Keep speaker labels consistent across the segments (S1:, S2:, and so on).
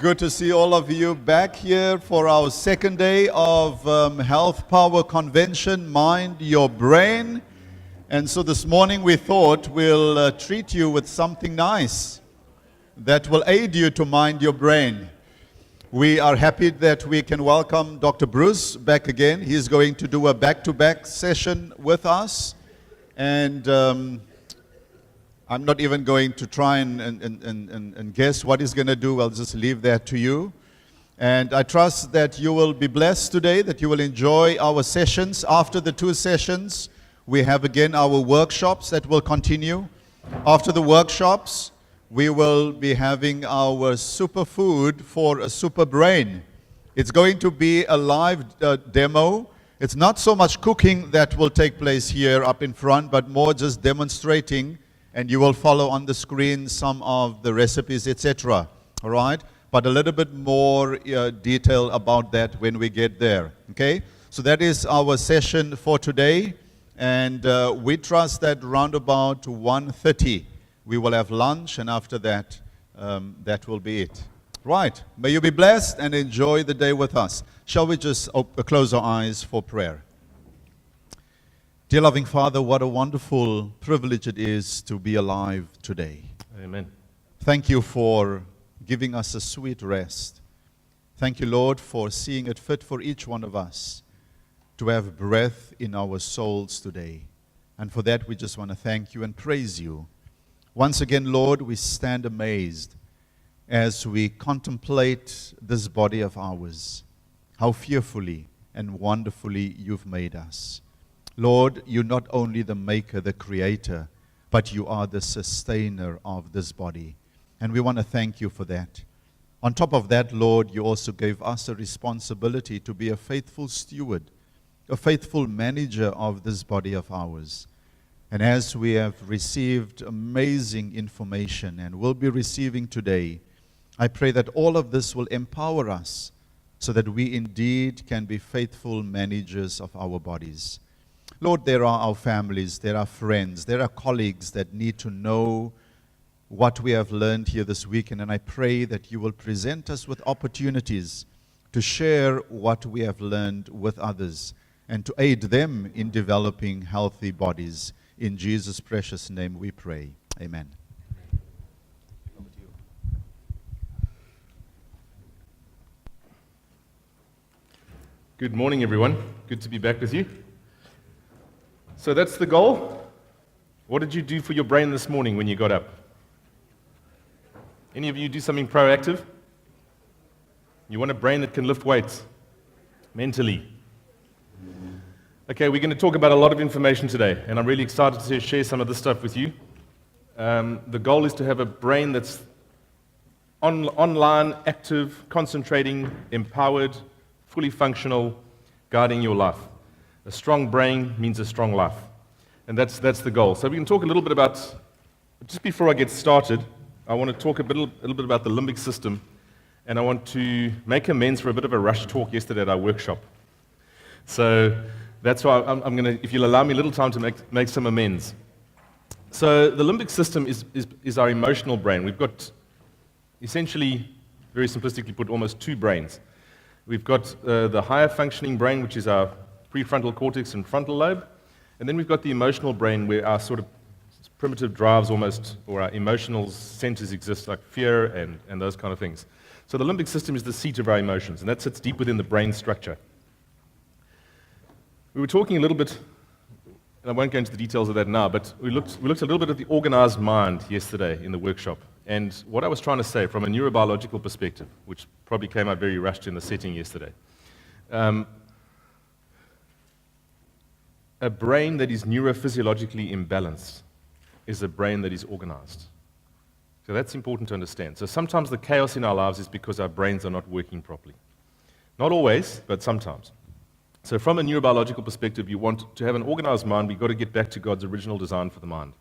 S1: Good to see all of you back here for our second day of Health Power Convention, Mind Your Brain. And so this morning we thought we'll treat you with something nice that will aid you to mind your brain. We are happy that we can welcome Dr. Bruce back again. He's going to do a back-to-back session with us. And I'm not even going to try and guess what he's going to do. I'll just leave that to you. And I trust that you will be blessed today, that you will enjoy our sessions. After the two sessions, we have again our workshops that will continue. After the workshops, we will be having our superfood for a super brain. It's going to be a live demo. It's not so much cooking that will take place here up in front, but more just demonstrating. And you will follow on the screen some of the recipes, etc. All right? But a little bit more detail about that when we get there. Okay? So that is our session for today. And we trust that round about 1:30 we will have lunch. And after that, that will be it. Right. May you be blessed and enjoy the day with us. Shall we just close our eyes for prayer? Dear loving Father, what a wonderful privilege it is to be alive today.
S2: Amen.
S1: Thank you for giving us a sweet rest. Thank you, Lord, for seeing it fit for each one of us to have breath in our souls today. And for that, we just want to thank you and praise you. Once again, Lord, we stand amazed as we contemplate this body of ours, how fearfully and wonderfully you've made us. Lord, you're not only the maker, the creator, but you are the sustainer of this body. And we want to thank you for that. On top of that, Lord, you also gave us a responsibility to be a faithful steward, a faithful manager of this body of ours. And as we have received amazing information and will be receiving today, I pray that all of this will empower us so that we indeed can be faithful managers of our bodies. Lord, there are our families, there are friends, there are colleagues that need to know what we have learned here this weekend, and I pray that you will present us with opportunities to share what we have learned with others and to aid them in developing healthy bodies. In Jesus' precious name we pray. Amen.
S2: Good morning, everyone. Good to be back with you. So that's the goal. What did you do for your brain this morning when you got up? Any of you do something proactive? You want a brain that can lift weights mentally. Okay, we're going to talk about a lot of information today, and I'm really excited to share some of this stuff with you. The goal is to have a brain that's online, active, concentrating, empowered, fully functional, guiding your life. A strong brain means a strong life. And that's the goal. So we can talk a little bit about, just before I get started, I want to talk a little bit about the limbic system. And I want to make amends for a bit of a rush talk yesterday at our workshop. So that's why I'm going to, if you'll allow me a little time to make some amends. So the limbic system is our emotional brain. We've got, essentially, very simplistically put, almost two brains. We've got the higher functioning brain, which is our prefrontal cortex and frontal lobe. And then we've got the emotional brain where our sort of primitive drives almost, or our emotional centers exist, like fear and those kind of things. So the limbic system is the seat of our emotions, and that sits deep within the brain structure. We were talking a little bit, and I won't go into the details of that now, but we looked a little bit at the organized mind yesterday in the workshop. And what I was trying to say from a neurobiological perspective, which probably came out very rushed in the setting yesterday, a brain that is neurophysiologically imbalanced is a brain that is organized. So that's important to understand. So sometimes the chaos in our lives is because our brains are not working properly. Not always, but sometimes. So from a neurobiological perspective, you want to have an organized mind, we've got to get back to God's original design for the mind.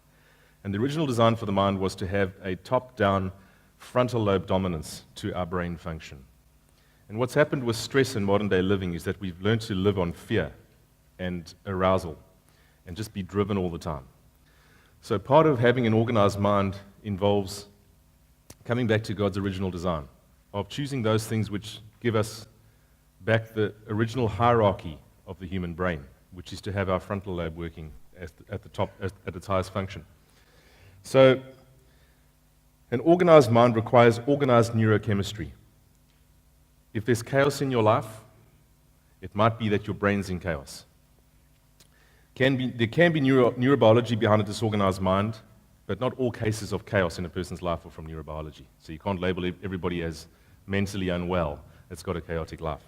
S2: And the original design for the mind was to have a top-down frontal lobe dominance to our brain function. And what's happened with stress in modern-day living is that we've learned to live on fear and arousal and just be driven all the time. So part of having an organized mind involves coming back to God's original design. of choosing those things which give us back the original hierarchy of the human brain, which is to have our frontal lobe working at the top, at its highest function. So, an organized mind requires organized neurochemistry. If there's chaos in your life, it might be that your brain's in chaos. There can be neurobiology behind a disorganized mind, but not all cases of chaos in a person's life are from neurobiology. So you can't label everybody as mentally unwell that's got a chaotic life.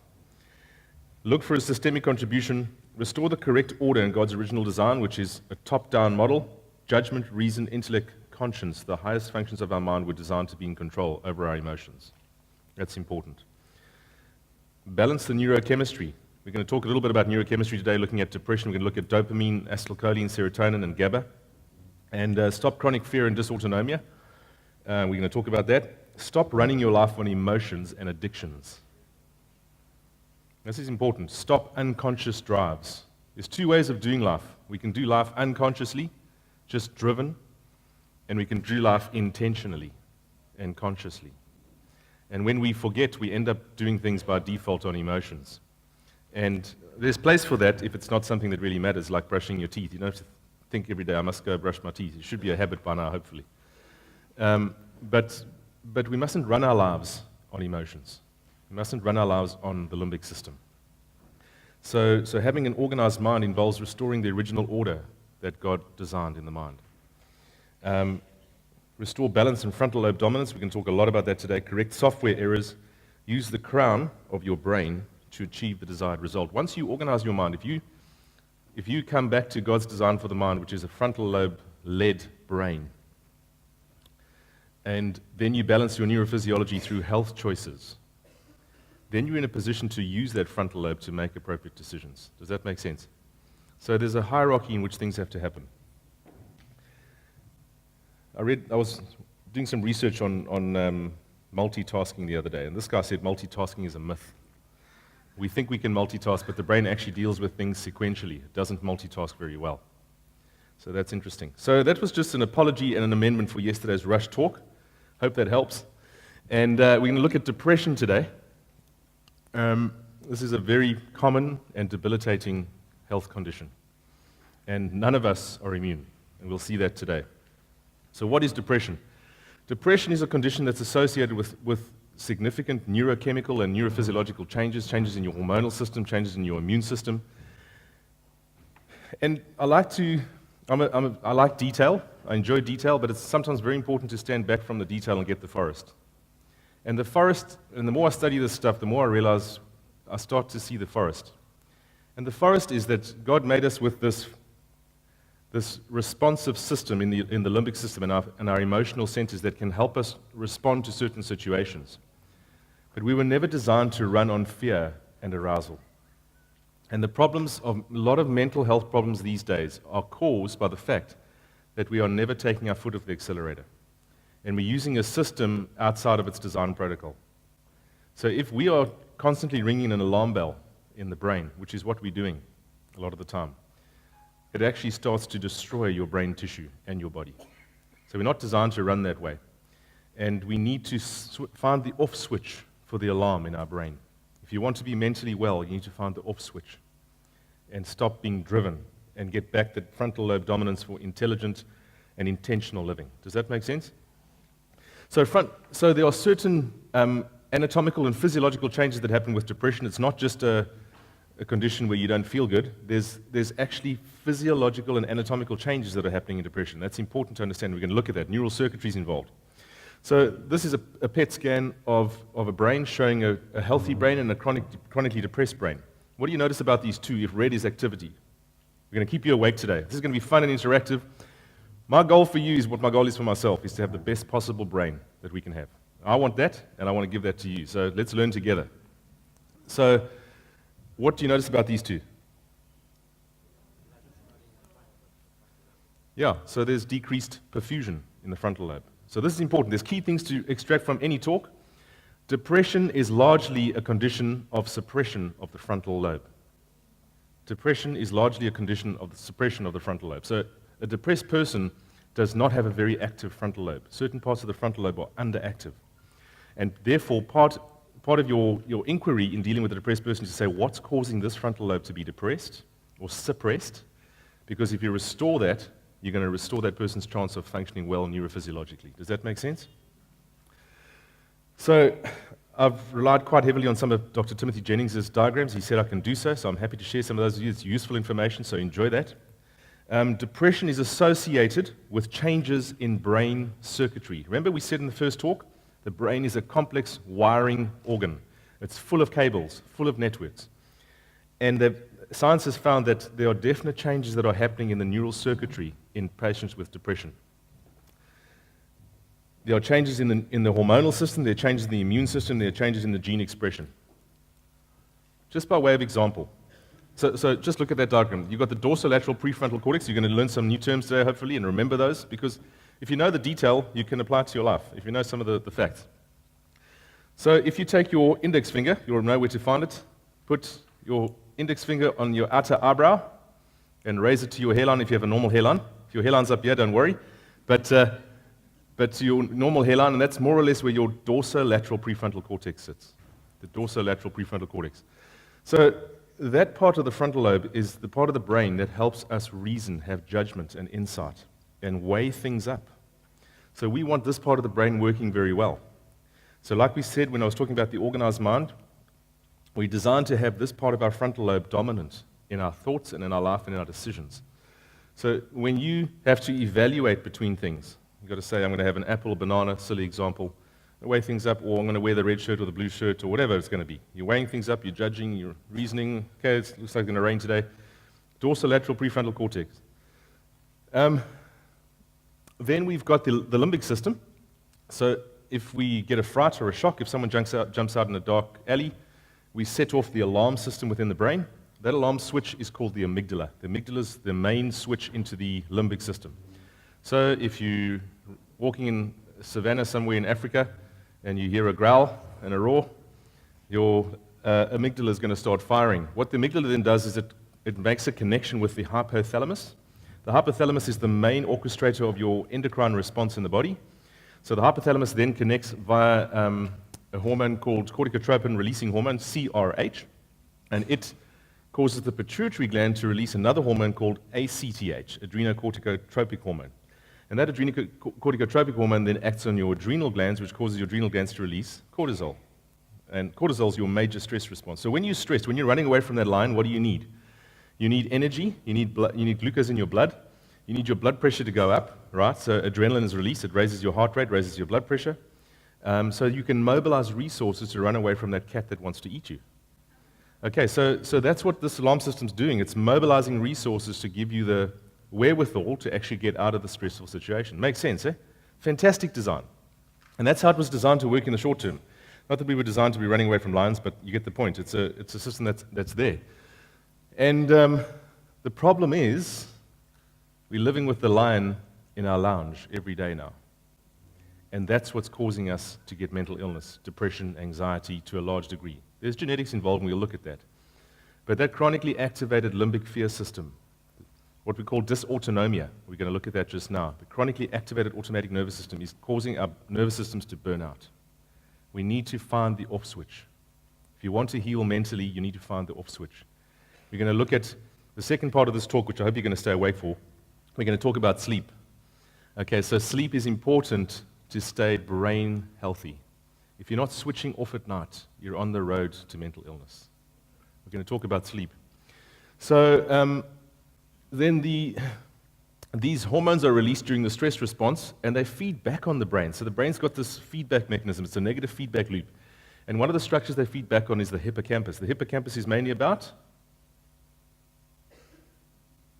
S2: Look for a systemic contribution. Restore the correct order in God's original design, which is a top-down model. Judgment, reason, intellect, conscience, the highest functions of our mind were designed to be in control over our emotions. That's important. Balance the neurochemistry. We're going to talk a little bit about neurochemistry today, looking at depression. We're going to look at dopamine, acetylcholine, serotonin, and GABA. And stop chronic fear and dysautonomia. We're going to talk about that. Stop running your life on emotions and addictions. This is important. Stop unconscious drives. There's two ways of doing life. We can do life unconsciously, just driven, and we can do life intentionally and consciously. And when we forget, we end up doing things by default on emotions. And there's place for that if it's not something that really matters, like brushing your teeth. You don't have to think every day, I must go brush my teeth. It should be a habit by now, hopefully. But we mustn't run our lives on emotions. We mustn't run our lives on the limbic system. So having an organized mind involves restoring the original order that God designed in the mind. Restore balance and frontal lobe dominance. We can talk a lot about that today. Correct software errors. Use the crown of your brain to achieve the desired result. Once you organize your mind, if you come back to God's design for the mind, which is a frontal lobe-led brain, and then you balance your neurophysiology through health choices, then you're in a position to use that frontal lobe to make appropriate decisions. Does that make sense? So there's a hierarchy in which things have to happen. I was doing some research on multitasking the other day, and this guy said multitasking is a myth. We think we can multitask, but the brain actually deals with things sequentially. It doesn't multitask very well. So that's interesting. So that was just an apology and an amendment for yesterday's rush talk. Hope that helps. And we're going to look at depression today. This is a very common and debilitating health condition. And none of us are immune, and we'll see that today. So what is depression? Depression is a condition that's associated with significant neurochemical and neurophysiological changes in your hormonal system, changes in your immune system. And I like detail. I enjoy detail, but it's sometimes very important to stand back from the detail and get the forest. And the forest, and the more I study this stuff, the more I realize I start to see the forest. And the forest is that God made us with this responsive system in the limbic system and our emotional centers that can help us respond to certain situations. But we were never designed to run on fear and arousal. And the problems of a lot of mental health problems these days are caused by the fact that we are never taking our foot off the accelerator. And we're using a system outside of its design protocol. So if we are constantly ringing an alarm bell in the brain, which is what we're doing a lot of the time, it actually starts to destroy your brain tissue and your body. So we're not designed to run that way. And we need to find the off switch for the alarm in our brain. If you want to be mentally well, you need to find the off switch and stop being driven and get back the frontal lobe dominance for intelligent and intentional living. Does that make sense? So there are certain anatomical and physiological changes that happen with depression. It's not just a condition where you don't feel good. There's actually physiological and anatomical changes that are happening in depression. That's important to understand. We're going to look at that. Neural circuitry is involved. So this is a PET scan of a brain showing a healthy brain and a chronically depressed brain. What do you notice about these two if red is activity? We're going to keep you awake today. This is going to be fun and interactive. My goal for you is what my goal is for myself, is to have the best possible brain that we can have. I want that, and I want to give that to you. So let's learn together. So what do you notice about these two? Yeah, so there's decreased perfusion in the frontal lobe. So this is important. There's key things to extract from any talk. Depression is largely a condition of suppression of the frontal lobe. Depression is largely a condition of the suppression of the frontal lobe. So a depressed person does not have a very active frontal lobe. Certain parts of the frontal lobe are underactive. And therefore, part of your inquiry in dealing with a depressed person is to say, what's causing this frontal lobe to be depressed or suppressed? Because if you restore that, you're going to restore that person's chance of functioning well neurophysiologically. Does that make sense? So I've relied quite heavily on some of Dr. Timothy Jennings' diagrams. He said I can do so, so I'm happy to share some of those with you. It's useful information, so enjoy that. Depression is associated with changes in brain circuitry. Remember we said in the first talk, the brain is a complex wiring organ. It's full of cables, full of networks. And science has found that there are definite changes that are happening in the neural circuitry in patients with depression. There are changes in the hormonal system, there are changes in the immune system, there are changes in the gene expression. Just by way of example. So just look at that diagram. You've got the dorsolateral prefrontal cortex. You're going to learn some new terms today, hopefully, and remember those, because if you know the detail, you can apply it to your life, if you know some of the facts. So if you take your index finger, you'll know where to find it. Put your index finger on your outer eyebrow and raise it to your hairline if you have a normal hairline. If your hairline's up here, don't worry. But to your normal hairline, and that's more or less where your dorsolateral prefrontal cortex sits. The dorsolateral prefrontal cortex. So that part of the frontal lobe is the part of the brain that helps us reason, have judgment and insight, and weigh things up. So we want this part of the brain working very well. So like we said when I was talking about the organized mind, we're designed to have this part of our frontal lobe dominant in our thoughts and in our life and in our decisions. So when you have to evaluate between things, you've got to say, I'm going to have an apple or banana, silly example, weigh things up, or I'm going to wear the red shirt or the blue shirt or whatever it's going to be. You're weighing things up, you're judging, you're reasoning, okay, it looks like it's going to rain today. Dorsolateral prefrontal cortex. Then we've got the limbic system. So if we get a fright or a shock, if someone jumps out in a dark alley, we set off the alarm system within the brain. That alarm switch is called the amygdala. The amygdala is the main switch into the limbic system. So if you're walking in savannah somewhere in Africa and you hear a growl and a roar, your amygdala is going to start firing. What the amygdala then does is it makes a connection with the hypothalamus. The hypothalamus is the main orchestrator of your endocrine response in the body. So the hypothalamus then connects via a hormone called corticotropin-releasing hormone, CRH, and it causes the pituitary gland to release another hormone called ACTH, adrenocorticotropic hormone. And that adrenocorticotropic hormone then acts on your adrenal glands, which causes your adrenal glands to release cortisol. And cortisol is your major stress response. So when you're stressed, when you're running away from that lion, what do you need? You need energy, you need glucose in your blood, you need your blood pressure to go up, right? So adrenaline is released, it raises your heart rate, raises your blood pressure. So you can mobilize resources to run away from that cat that wants to eat you. Okay, so that's what this alarm system's doing. It's mobilizing resources to give you the wherewithal to actually get out of the stressful situation. Makes sense, eh? Fantastic design. And that's how it was designed to work in the short term. Not that we were designed to be running away from lions, but you get the point. It's a system that's there. And the problem is, we're living with the lion in our lounge every day now. And that's what's causing us to get mental illness, depression, anxiety to a large degree. There's genetics involved, and we'll look at that. But that chronically activated limbic fear system, what we call dysautonomia, we're going to look at that just now. The chronically activated automatic nervous system is causing our nervous systems to burn out. We need to find the off switch. If you want to heal mentally, you need to find the off switch. We're going to look at the second part of this talk, which I hope you're going to stay awake for. We're going to talk about sleep. Okay, so sleep is important to stay brain healthy. If you're not switching off at night, you're on the road to mental illness. We're going to talk about sleep. So then these hormones are released during the stress response, and they feed back on the brain. So the brain's got this feedback mechanism. It's a negative feedback loop. And one of the structures they feed back on is the hippocampus. The hippocampus is mainly about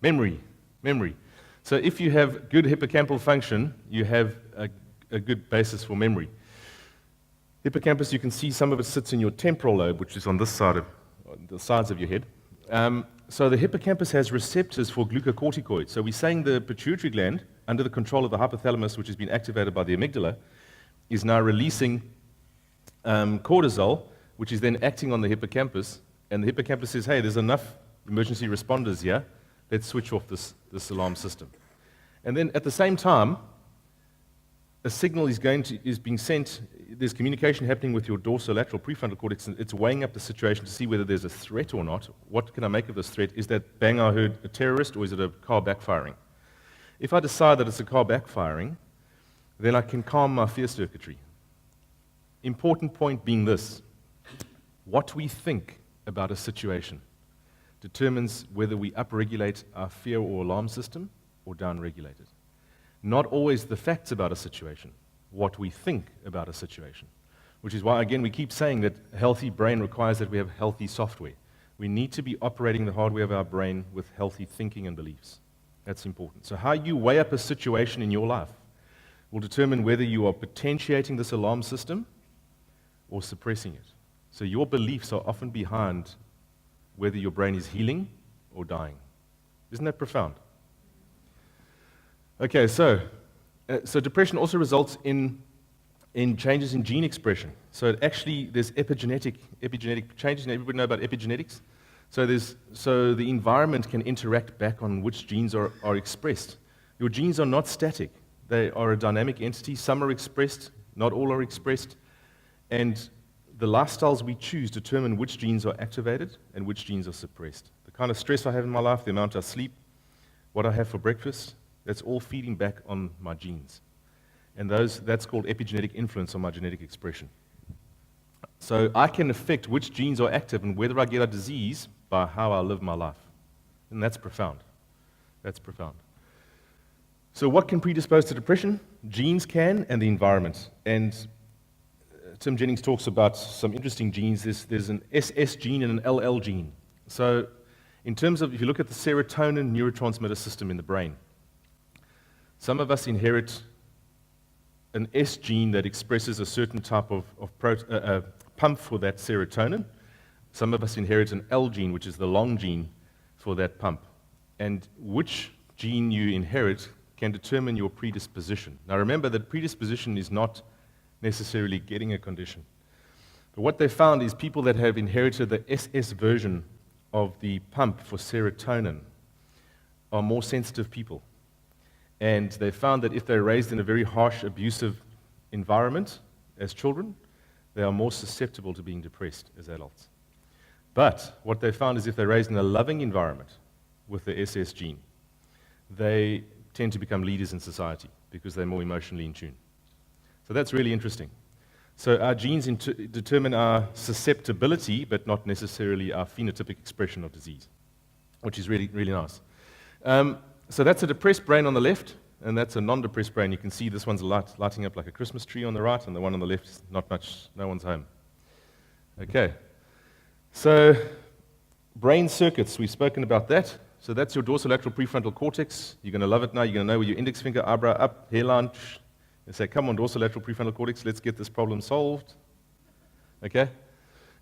S2: memory. So if you have good hippocampal function, you have a good basis for memory. Hippocampus, you can see some of it sits in your temporal lobe, which is on this side of the sides of your head. So the hippocampus has receptors for glucocorticoids. So we're saying the pituitary gland, under the control of the hypothalamus, which has been activated by the amygdala, is now releasing cortisol, which is then acting on the hippocampus. And the hippocampus says, hey, there's enough emergency responders here. Let's switch off this alarm system. And then at the same time, a signal is being sent, there's communication happening with your dorsolateral prefrontal cortex, and it's weighing up the situation to see whether there's a threat or not. What can I make of this threat? Is that bang I heard a terrorist, or is it a car backfiring? If I decide that it's a car backfiring, then I can calm my fear circuitry. Important point being this: what we think about a situation determines whether we upregulate our fear or alarm system or downregulate it. Not always the facts about a situation, what we think about a situation. Which is why, again, we keep saying that a healthy brain requires that we have healthy software. We need to be operating the hardware of our brain with healthy thinking and beliefs. That's important. So how you weigh up a situation in your life will determine whether you are potentiating this alarm system or suppressing it. So your beliefs are often behind whether your brain is healing or dying. Isn't that profound? Okay, so depression also results in changes in gene expression. So there's epigenetic changes, and everybody know about epigenetics. So the environment can interact back on which genes are expressed. Your genes are not static. They are a dynamic entity. Some are expressed, not all are expressed. And the lifestyles we choose determine which genes are activated and which genes are suppressed. The kind of stress I have in my life, the amount I sleep, what I have for breakfast, that's all feeding back on my genes. And that's called epigenetic influence on my genetic expression. So I can affect which genes are active and whether I get a disease by how I live my life. And that's profound. That's profound. So what can predispose to depression? Genes can, and the environment. And Tim Jennings talks about some interesting genes. There's an SS gene and an LL gene. So in terms of, if you look at the serotonin neurotransmitter system in the brain, some of us inherit an S gene that expresses a certain type of pump for that serotonin. Some of us inherit an L gene, which is the long gene for that pump. And which gene you inherit can determine your predisposition. Now remember that predisposition is not necessarily getting a condition. But what they found is people that have inherited the SS version of the pump for serotonin are more sensitive people. And they found that if they're raised in a very harsh, abusive environment as children, they are more susceptible to being depressed as adults. But what they found is if they're raised in a loving environment with the SS gene, they tend to become leaders in society because they're more emotionally in tune. So that's really interesting. So our genes determine our susceptibility, but not necessarily our phenotypic expression of disease, which is really, really nice. So that's a depressed brain on the left, and that's a non-depressed brain. You can see this one's lighting up like a Christmas tree on the right, and the one on the left is not much, no one's home. Okay. So brain circuits, we've spoken about that. So that's your dorsolateral prefrontal cortex. You're going to love it now. You're going to know where your index finger, eyebrow up, hairline, and say, come on, dorsolateral prefrontal cortex, let's get this problem solved. Okay?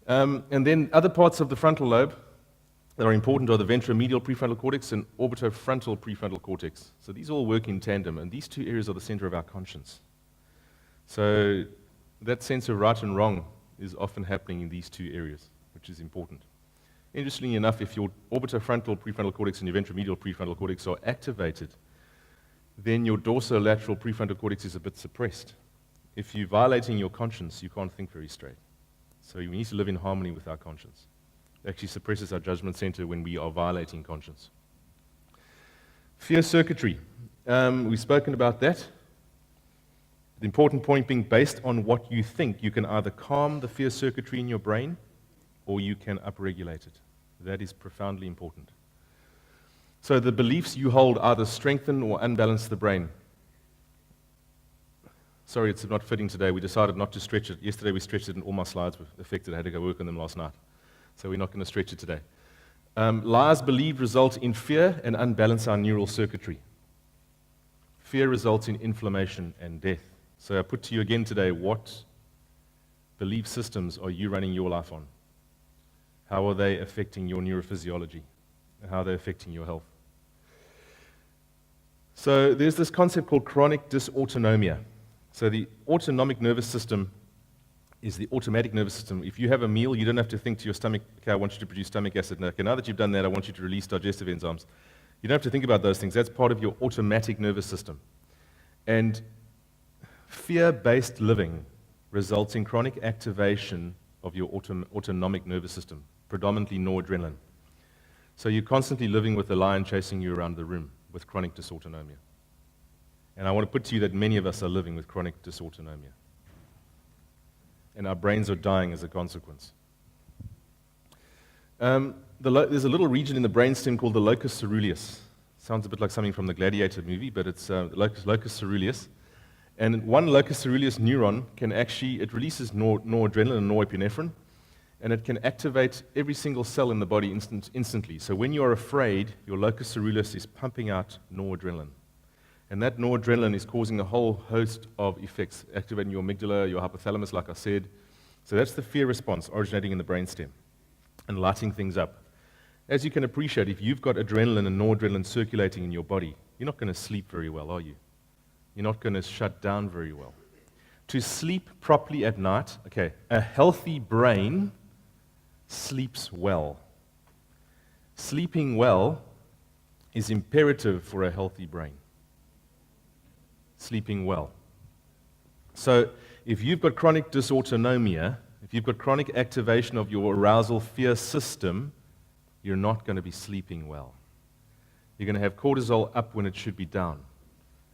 S2: And then other parts of the frontal lobe that are important are the ventromedial prefrontal cortex and orbitofrontal prefrontal cortex. So these all work in tandem, and these two areas are the center of our conscience. So that sense of right and wrong is often happening in these two areas, which is important. Interestingly enough, if your orbitofrontal prefrontal cortex and your ventromedial prefrontal cortex are activated, then your dorsolateral prefrontal cortex is a bit suppressed. If you're violating your conscience, you can't think very straight. So we need to live in harmony with our conscience. It actually suppresses our judgment center when we are violating conscience. Fear circuitry. We've spoken about that. The important point being based on what you think, you can either calm the fear circuitry in your brain or you can upregulate it. That is profoundly important. So the beliefs you hold either strengthen or unbalance the brain. Sorry, it's not fitting today. We decided not to stretch it. Yesterday we stretched it and all my slides were affected. I had to go work on them last night. So we're not going to stretch it today. Lies believed result in fear and unbalance our neural circuitry. Fear results in inflammation and death. So I put to you again today, what belief systems are you running your life on? How are they affecting your neurophysiology? And how are they affecting your health? So there's this concept called chronic dysautonomia. So the autonomic nervous system is the automatic nervous system. If you have a meal, you don't have to think to your stomach, okay, I want you to produce stomach acid. Okay, now that you've done that, I want you to release digestive enzymes. You don't have to think about those things. That's part of your automatic nervous system. And Fear-based living results in chronic activation of your autonomic nervous system, predominantly noradrenaline. So you're constantly living with the lion chasing you around the room with chronic dysautonomia. And I want to put to you that many of us are living with chronic dysautonomia. And our brains are dying as a consequence. There's a little region in the brainstem called the locus ceruleus. Sounds a bit like something from the Gladiator movie, but it's locus ceruleus. And one locus ceruleus neuron it releases noradrenaline and norepinephrine, and it can activate every single cell in the body instantly. So when you're afraid, your locus ceruleus is pumping out noradrenaline. And that noradrenaline is causing a whole host of effects, activating your amygdala, your hypothalamus, like I said. So that's the fear response originating in the brainstem and lighting things up. As you can appreciate, if you've got adrenaline and noradrenaline circulating in your body, you're not going to sleep very well, are you? You're not going to shut down very well. To sleep properly at night, a healthy brain sleeps well. Sleeping well is imperative for a healthy brain. Sleeping well. So if you've got chronic dysautonomia, if you've got chronic activation of your arousal fear system, you're not going to be sleeping well. You're going to have cortisol up when it should be down,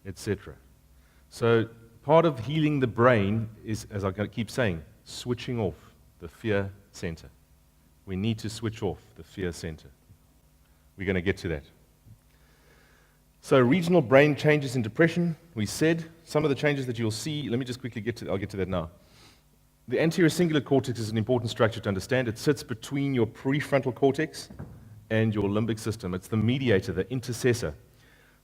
S2: etc. So part of healing the brain is, as I keep saying, switching off the fear center. We need to switch off the fear center. We're going to get to that. So regional brain changes in depression, we said. Some of the changes that you'll see, let me just quickly I'll get to that now. The anterior cingulate cortex is an important structure to understand. It sits between your prefrontal cortex and your limbic system. It's the mediator, the intercessor.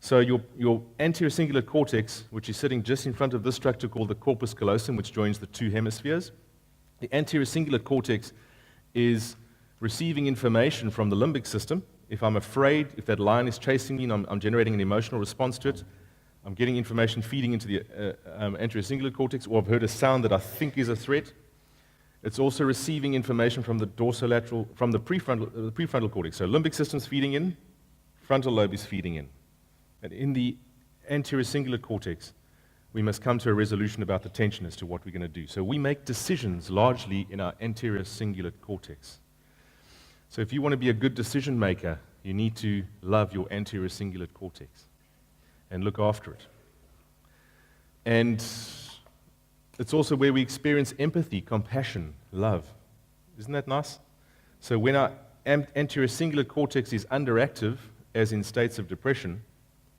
S2: So your anterior cingulate cortex, which is sitting just in front of this structure called the corpus callosum, which joins the two hemispheres. The anterior cingulate cortex is receiving information from the limbic system. If I'm afraid, if that lion is chasing me and I'm generating an emotional response to it, I'm getting information feeding into the anterior cingulate cortex, or I've heard a sound that I think is a threat. It's also receiving information from the dorsolateral, from the prefrontal cortex. So limbic system's feeding in, frontal lobe is feeding in. And in the anterior cingulate cortex, we must come to a resolution about the tension as to what we're going to do. So we make decisions largely in our anterior cingulate cortex. So if you want to be a good decision maker, you need to love your anterior cingulate cortex and look after it. And it's also where we experience empathy, compassion, love. Isn't that nice? So when our anterior cingulate cortex is underactive, as in states of depression,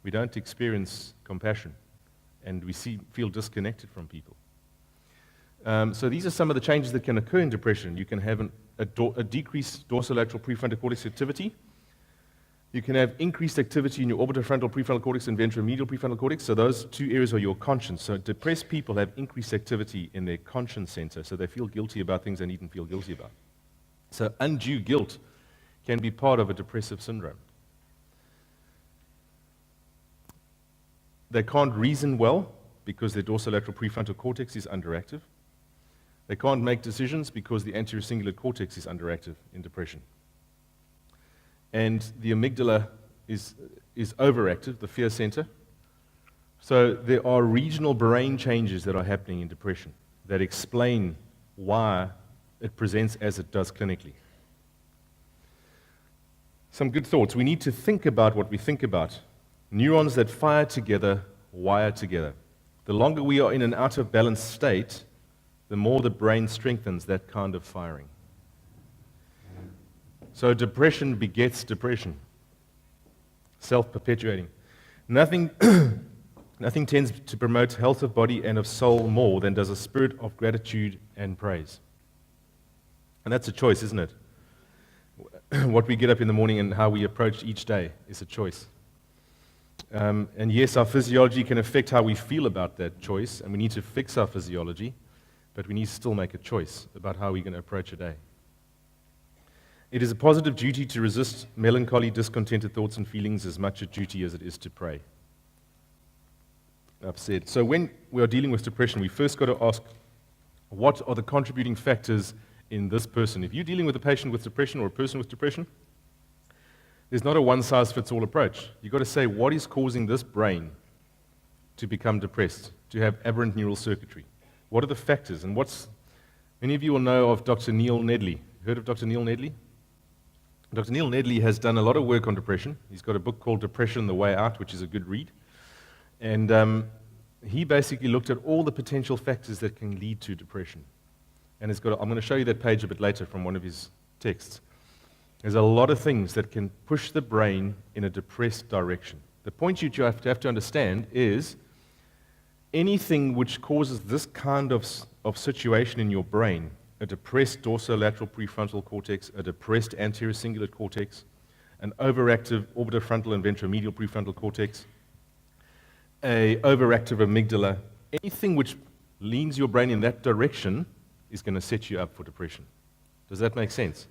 S2: we don't experience compassion, and we feel disconnected from people. So these are some of the changes that can occur in depression. You can have a decreased dorsolateral prefrontal cortex activity. You can have increased activity in your orbitofrontal prefrontal cortex and ventromedial prefrontal cortex. So those two areas are your conscience. So depressed people have increased activity in their conscience center, so they feel guilty about things they needn't feel guilty about. So undue guilt can be part of a depressive syndrome. They can't reason well because their dorsolateral prefrontal cortex is underactive. They can't make decisions because the anterior cingulate cortex is underactive in depression. And the amygdala is overactive, the fear center. So there are regional brain changes that are happening in depression that explain why it presents as it does clinically. Some good thoughts. We need to think about what we think about. Neurons that fire together, wire together. The longer we are in an out of balance state, the more the brain strengthens that kind of firing. So depression begets depression. Self-perpetuating. Nothing tends to promote health of body and of soul more than does a spirit of gratitude and praise. And that's a choice, isn't it? What we get up in the morning and how we approach each day is a choice. And yes, our physiology can affect how we feel about that choice, and we need to fix our physiology, but we need to still make a choice about how we're going to approach a day. It is a positive duty to resist melancholy, discontented thoughts and feelings as much a duty as it is to pray. I've said. So when we are dealing with depression, we first got to ask, what are the contributing factors in this person? If you're dealing with a patient with depression or a person with depression, there's not a one-size-fits-all approach. You've got to say, what is causing this brain to become depressed? to have aberrant neural circuitry? What are the factors? And many of you will know of Dr. Neil Nedley. Heard of Dr. Neil Nedley? Dr. Neil Nedley has done a lot of work on depression. He's got a book called Depression: The Way Out, which is a good read. And he basically looked at all the potential factors that can lead to depression. And I'm going to show you that page a bit later from one of his texts. There's a lot of things that can push the brain in a depressed direction. The point you have to understand is anything which causes this kind of situation in your brain, a depressed dorsolateral prefrontal cortex, a depressed anterior cingulate cortex, an overactive orbitofrontal and ventromedial prefrontal cortex, a overactive amygdala, anything which leans your brain in that direction is going to set you up for depression. Does that make sense?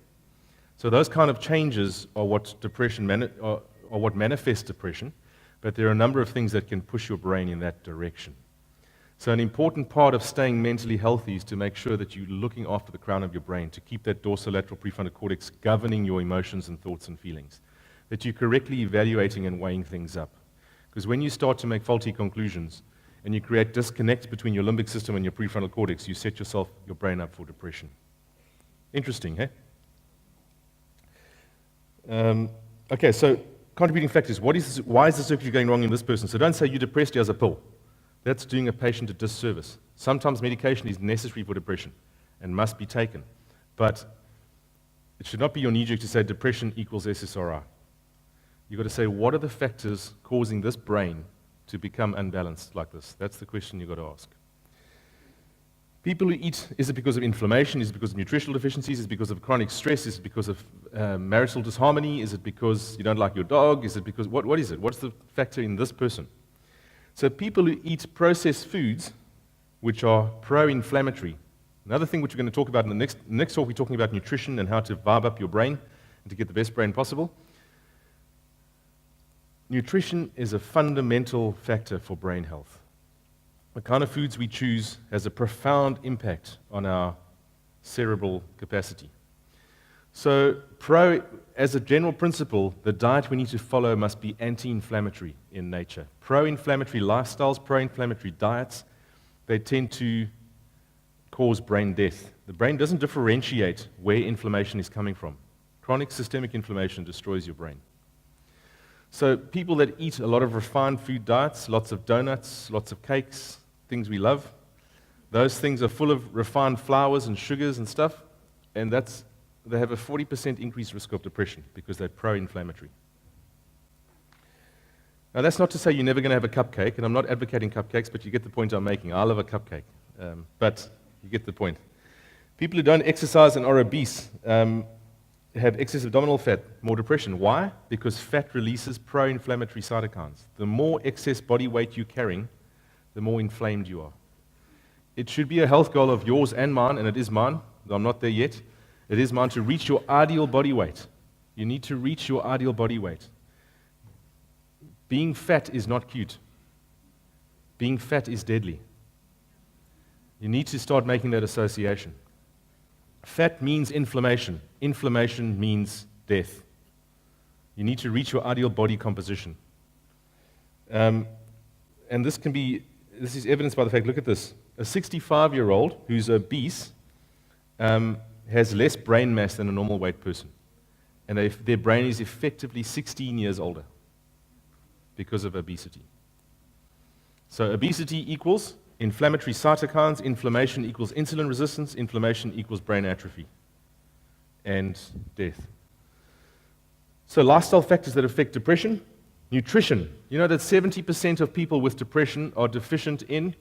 S2: So those kind of changes are what what manifests depression, but there are a number of things that can push your brain in that direction. So an important part of staying mentally healthy is to make sure that you're looking after the crown of your brain, to keep that dorsolateral prefrontal cortex governing your emotions and thoughts and feelings, that you're correctly evaluating and weighing things up. Because when you start to make faulty conclusions and you create disconnects between your limbic system and your prefrontal cortex, you set your brain up for depression. Interesting, eh? Okay, so contributing factors. Why is the circuitry going wrong in this person? So don't say you're depressed, here's a pill. That's doing a patient a disservice. Sometimes medication is necessary for depression and must be taken. But it should not be your knee-jerk to say depression equals SSRI. You've got to say, what are the factors causing this brain to become unbalanced like this? That's the question you've got to ask. People who eat, is it because of inflammation? Is it because of nutritional deficiencies? Is it because of chronic stress? Is it because of marital disharmony? Is it because you don't like your dog? Is it because, what is it? What's the factor in this person? So people who eat processed foods, which are pro-inflammatory. Another thing which we're going to talk about in the next talk, we're talking about nutrition and how to vibe up your brain and to get the best brain possible. Nutrition is a fundamental factor for brain health. The kind of foods we choose has a profound impact on our cerebral capacity. So, as a general principle, the diet we need to follow must be anti-inflammatory in nature. Pro-inflammatory lifestyles, pro-inflammatory diets, they tend to cause brain death. The brain doesn't differentiate where inflammation is coming from. Chronic systemic inflammation destroys your brain. So people that eat a lot of refined food diets, lots of donuts, lots of cakes, things we love, those things are full of refined flours and sugars and stuff, and they have a 40% increased risk of depression because they're pro-inflammatory. Now that's not to say you're never going to have a cupcake, and I'm not advocating cupcakes, but you get the point I'm making. I love a cupcake, but you get the point. People who don't exercise and are obese have excess abdominal fat, more depression. Why? Because fat releases pro-inflammatory cytokines. The more excess body weight you're carrying, the more inflamed you are. It should be a health goal of yours and mine, and it is mine, though I'm not there yet. It is mine to reach your ideal body weight. You need to reach your ideal body weight. Being fat is not cute. Being fat is deadly. You need to start making that association. Fat means inflammation. Inflammation means death. You need to reach your ideal body composition. And this is evidenced by the fact, look at this. A 65-year-old who's obese has less brain mass than a normal weight person. And their brain is effectively 16 years older because of obesity. So obesity equals inflammatory cytokines, inflammation equals insulin resistance, inflammation equals brain atrophy and death. So lifestyle factors that affect depression, nutrition. You know that 70% of people with depression are deficient in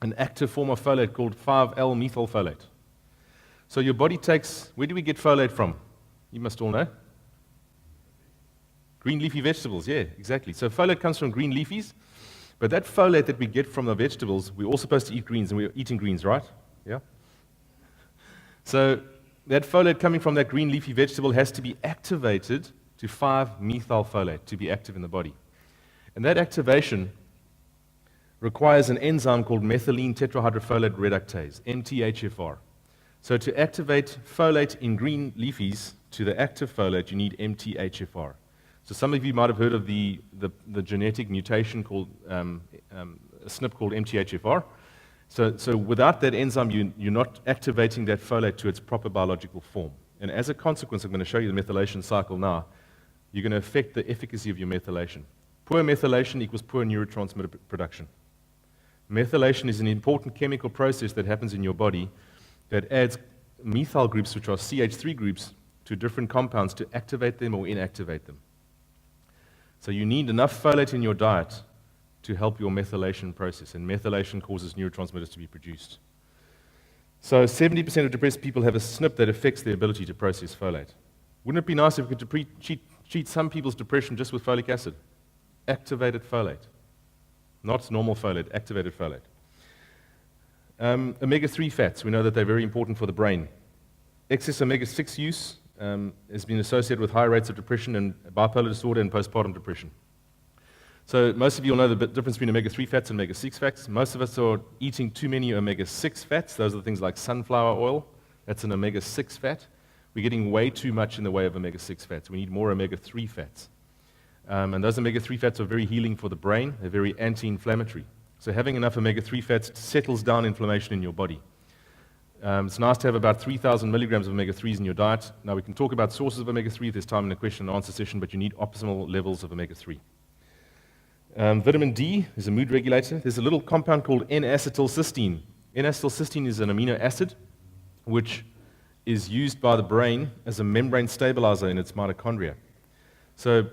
S2: an active form of folate called 5L-methylfolate. So your body takes, where do we get folate from? You must all know. Green leafy vegetables, yeah, exactly. So folate comes from green leafies, but that folate that we get from the vegetables, we're all supposed to eat greens, and we're eating greens, right? Yeah? So that folate coming from that green leafy vegetable has to be activated to 5-methylfolate to be active in the body. And that activation requires an enzyme called methylene tetrahydrofolate reductase, MTHFR. So to activate folate in green leafies to the active folate, you need MTHFR. So some of you might have heard of the genetic mutation called a SNP called MTHFR. So without that enzyme, you're not activating that folate to its proper biological form. And as a consequence, I'm going to show you the methylation cycle now, you're going to affect the efficacy of your methylation. Poor methylation equals poor neurotransmitter production. Methylation is an important chemical process that happens in your body that adds methyl groups, which are CH3 groups, to different compounds to activate them or inactivate them. So you need enough folate in your diet to help your methylation process, and methylation causes neurotransmitters to be produced. So 70% of depressed people have a SNP that affects their ability to process folate. Wouldn't it be nice if we could treat some people's depression just with folic acid? Activated folate. Not normal folate, activated folate. Omega-3 fats, we know that they're very important for the brain. Excess omega-6 use has been associated with high rates of depression and bipolar disorder and postpartum depression. So most of you will know the difference between omega-3 fats and omega-6 fats. Most of us are eating too many omega-6 fats. Those are the things like sunflower oil. That's an omega-6 fat. We're getting way too much in the way of omega-6 fats. We need more omega-3 fats. And those omega-3 fats are very healing for the brain. They're very anti-inflammatory. So having enough omega-3 fats settles down inflammation in your body. It's nice to have about 3,000 milligrams of omega-3s in your diet. Now, we can talk about sources of omega-3 if there's time in the question and answer session, but you need optimal levels of omega-3. Vitamin D is a mood regulator. There's a little compound called N-acetylcysteine. N-acetylcysteine is an amino acid which is used by the brain as a membrane stabilizer in its mitochondria. So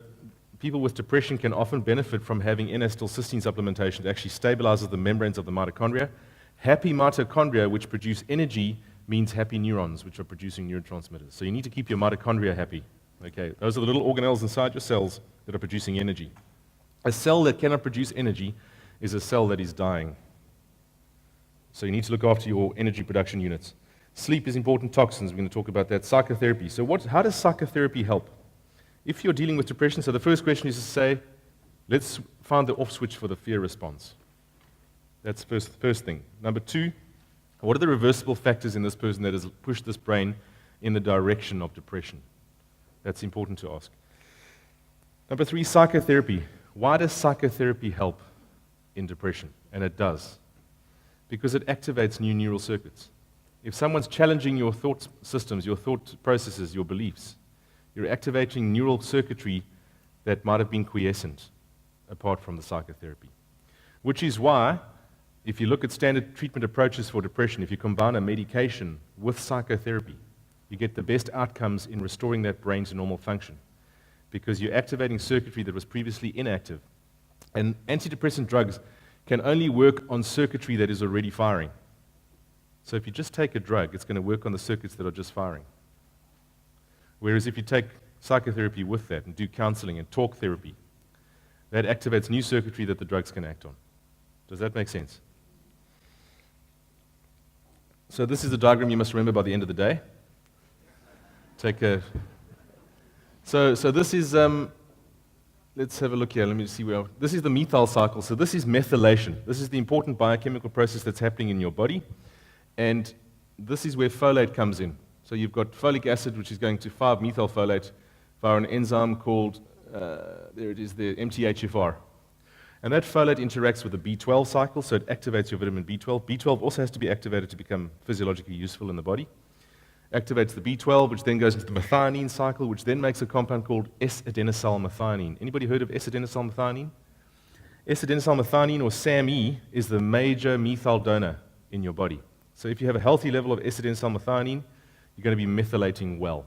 S2: people with depression can often benefit from having N-acetylcysteine supplementation that actually stabilizes the membranes of the mitochondria. Happy mitochondria, which produce energy, means happy neurons, which are producing neurotransmitters. So you need to keep your mitochondria happy. Okay, those are the little organelles inside your cells that are producing energy. A cell that cannot produce energy is a cell that is dying. So you need to look after your energy production units. Sleep is important. Toxins, we're going to talk about that. Psychotherapy. So how does psychotherapy help? If you're dealing with depression, so the first question is to say, let's find the off switch for the fear response. That's the first thing. Number two, what are the reversible factors in this person that has pushed this brain in the direction of depression? That's important to ask. Number three, psychotherapy. Why does psychotherapy help in depression? And it does. Because it activates new neural circuits. If someone's challenging your thought systems, your thought processes, your beliefs, you're activating neural circuitry that might have been quiescent apart from the psychotherapy. Which is why, if you look at standard treatment approaches for depression, if you combine a medication with psychotherapy, you get the best outcomes in restoring that brain to normal function. Because you're activating circuitry that was previously inactive. And antidepressant drugs can only work on circuitry that is already firing. So if you just take a drug, it's going to work on the circuits that are just firing. Whereas if you take psychotherapy with that and do counseling and talk therapy, that activates new circuitry that the drugs can act on. Does that make sense? So this is a diagram you must remember by the end of the day. So this is, let's have a look here. Let me see where, this is the methyl cycle. So this is methylation. This is the important biochemical process that's happening in your body. And this is where folate comes in. So you've got folic acid, which is going to 5-methylfolate via an enzyme called, there it is, the MTHFR. And that folate interacts with the B12 cycle, so it activates your vitamin B12. B12 also has to be activated to become physiologically useful in the body. Activates the B12, which then goes into the methionine cycle, which then makes a compound called S-adenosylmethionine. Anybody heard of S-adenosylmethionine? S-adenosylmethionine, or SAMe, is the major methyl donor in your body. So if you have a healthy level of S-adenosylmethionine, you're going to be methylating well.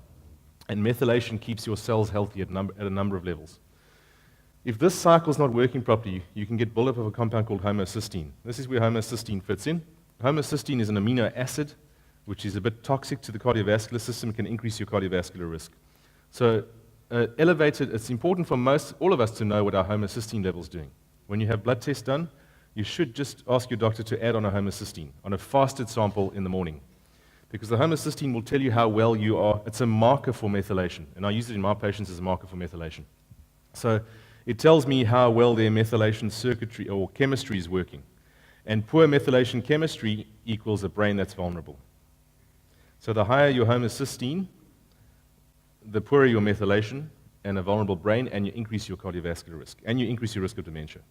S2: And methylation keeps your cells healthy at a number of levels. If this cycle is not working properly, you can get buildup of a compound called homocysteine. This is where homocysteine fits in. Homocysteine is an amino acid which is a bit toxic to the cardiovascular system, can increase your cardiovascular risk. So it's important for all of us to know what our homocysteine level is doing. When you have blood tests done, you should just ask your doctor to add on a homocysteine, on a fasted sample in the morning. Because the homocysteine will tell you how well you are. It's a marker for methylation, and I use it in my patients as a marker for methylation. So it tells me how well their methylation circuitry or chemistry is working. And poor methylation chemistry equals a brain that's vulnerable. So the higher your homocysteine, the poorer your methylation and a vulnerable brain, and you increase your cardiovascular risk, and you increase your risk of dementia.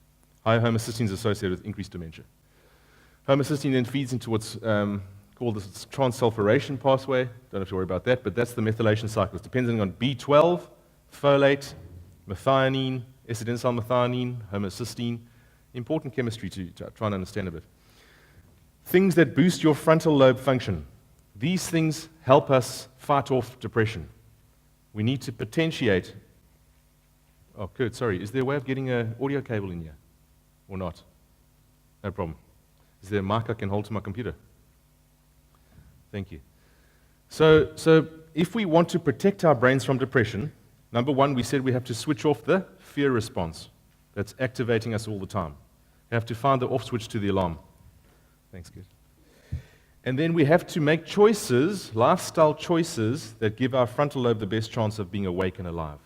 S2: High homocysteine is associated with increased dementia. Homocysteine then feeds into what's called the transsulfuration pathway. Don't have to worry about that, but that's the methylation cycle. It's depending on B12, folate, methionine, acetylmethionine, homocysteine. Important chemistry to try and understand a bit. Things that boost your frontal lobe function. These things help us fight off depression. We need to potentiate. Oh, Kurt, sorry. Is there a way of getting an audio cable in here? Or not? No problem. Is there a mic I can hold to my computer? Thank you. So if we want to protect our brains from depression, number one, we said we have to switch off the fear response that's activating us all the time. We have to find the off switch to the alarm. Thanks, kid. And then we have to make choices, lifestyle choices, that give our frontal lobe the best chance of being awake and alive.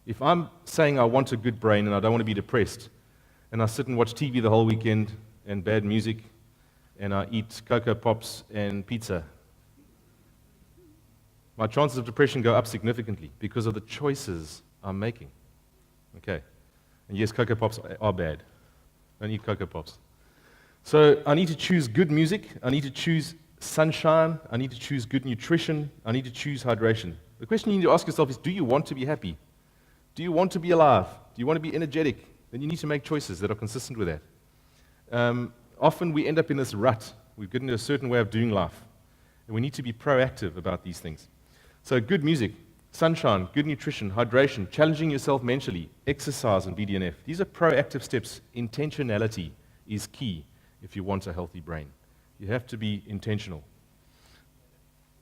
S2: If I'm saying I want a good brain and I don't want to be depressed, and I sit and watch TV the whole weekend and bad music, and I eat Cocoa Pops and pizza, my chances of depression go up significantly because of the choices I'm making. Okay. And yes, Cocoa Pops are bad. Don't eat Cocoa Pops. So I need to choose good music. I need to choose sunshine. I need to choose good nutrition. I need to choose hydration. The question you need to ask yourself is, do you want to be happy? Do you want to be alive? Do you want to be energetic? Then you need to make choices that are consistent with that. Often we end up in this rut. We've gotten into a certain way of doing life. And we need to be proactive about these things. So good music, sunshine, good nutrition, hydration, challenging yourself mentally, exercise, and BDNF. These are proactive steps. Intentionality is key if you want a healthy brain. You have to be intentional.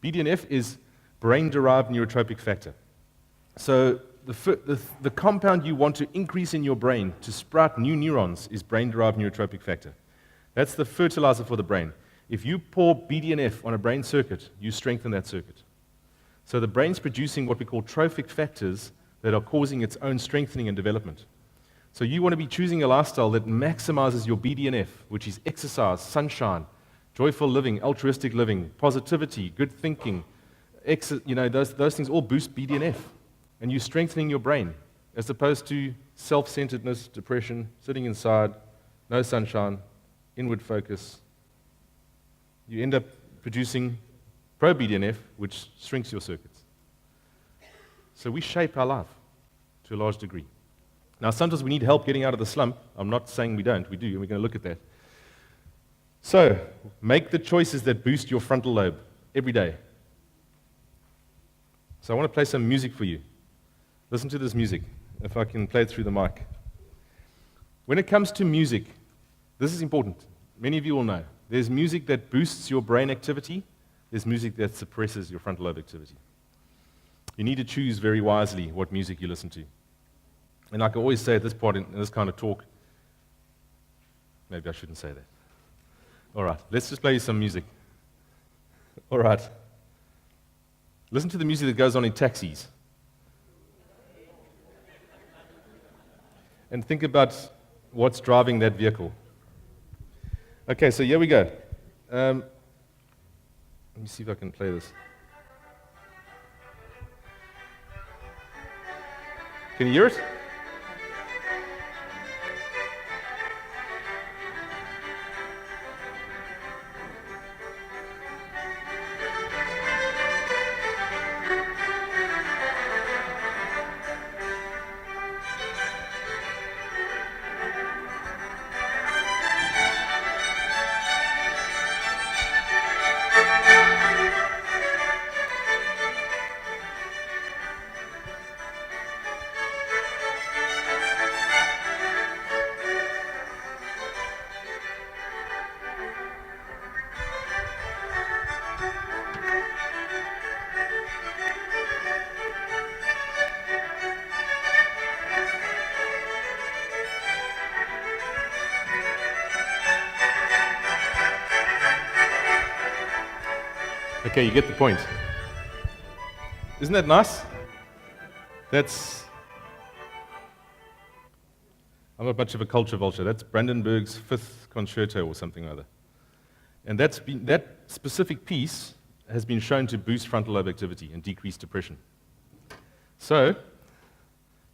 S2: BDNF is brain-derived neurotropic factor. So the compound you want to increase in your brain to sprout new neurons is brain-derived neurotropic factor. That's the fertilizer for the brain. If you pour BDNF on a brain circuit, you strengthen that circuit. So the brain's producing what we call trophic factors that are causing its own strengthening and development. So you want to be choosing a lifestyle that maximizes your BDNF, which is exercise, sunshine, joyful living, altruistic living, positivity, good thinking. Those things all boost BDNF. And you're strengthening your brain, as opposed to self-centeredness, depression, sitting inside, no sunshine, inward focus. You end up producing pro-BDNF, which shrinks your circuits. So we shape our life to a large degree. Now, sometimes we need help getting out of the slump. I'm not saying we don't. We do, and we're going to look at that. So make the choices that boost your frontal lobe every day. So I want to play some music for you. Listen to this music, if I can play it through the mic. When it comes to music, this is important. Many of you will know. There's music that boosts your brain activity. There's music that suppresses your frontal lobe activity. You need to choose very wisely what music you listen to. And like I always say at this point in this kind of talk, maybe I shouldn't say that. All right, let's just play you some music. All right. Listen to the music that goes on in taxis. And think about what's driving that vehicle. Okay, so here we go. Let me see if I can play this. Can you hear it? Okay, you get the point. Isn't that nice? I'm a bunch of a culture vulture. That's Brandenburg's Fifth Concerto or something or other. And that specific piece has been shown to boost frontal lobe activity and decrease depression. So,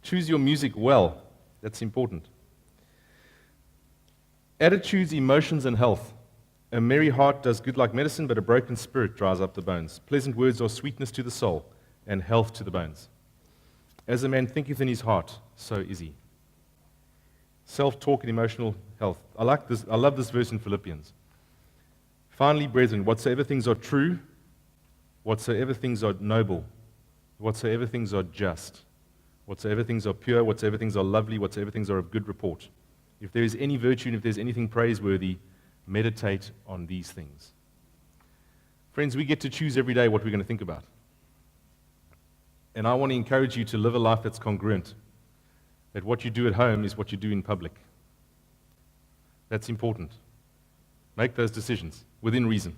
S2: choose your music well. That's important. Attitudes, emotions, and health. A merry heart does good like medicine, but a broken spirit dries up the bones. Pleasant words are sweetness to the soul, and health to the bones. As a man thinketh in his heart, so is he. Self-talk and emotional health. I love this verse in Philippians. Finally, brethren, whatsoever things are true, whatsoever things are noble, whatsoever things are just, whatsoever things are pure, whatsoever things are lovely, whatsoever things are of good report. If there is any virtue and if there's anything praiseworthy, meditate on these things. Friends, we get to choose every day what we're going to think about. And I want to encourage you to live a life that's congruent. That what you do at home is what you do in public. That's important. Make those decisions within reason.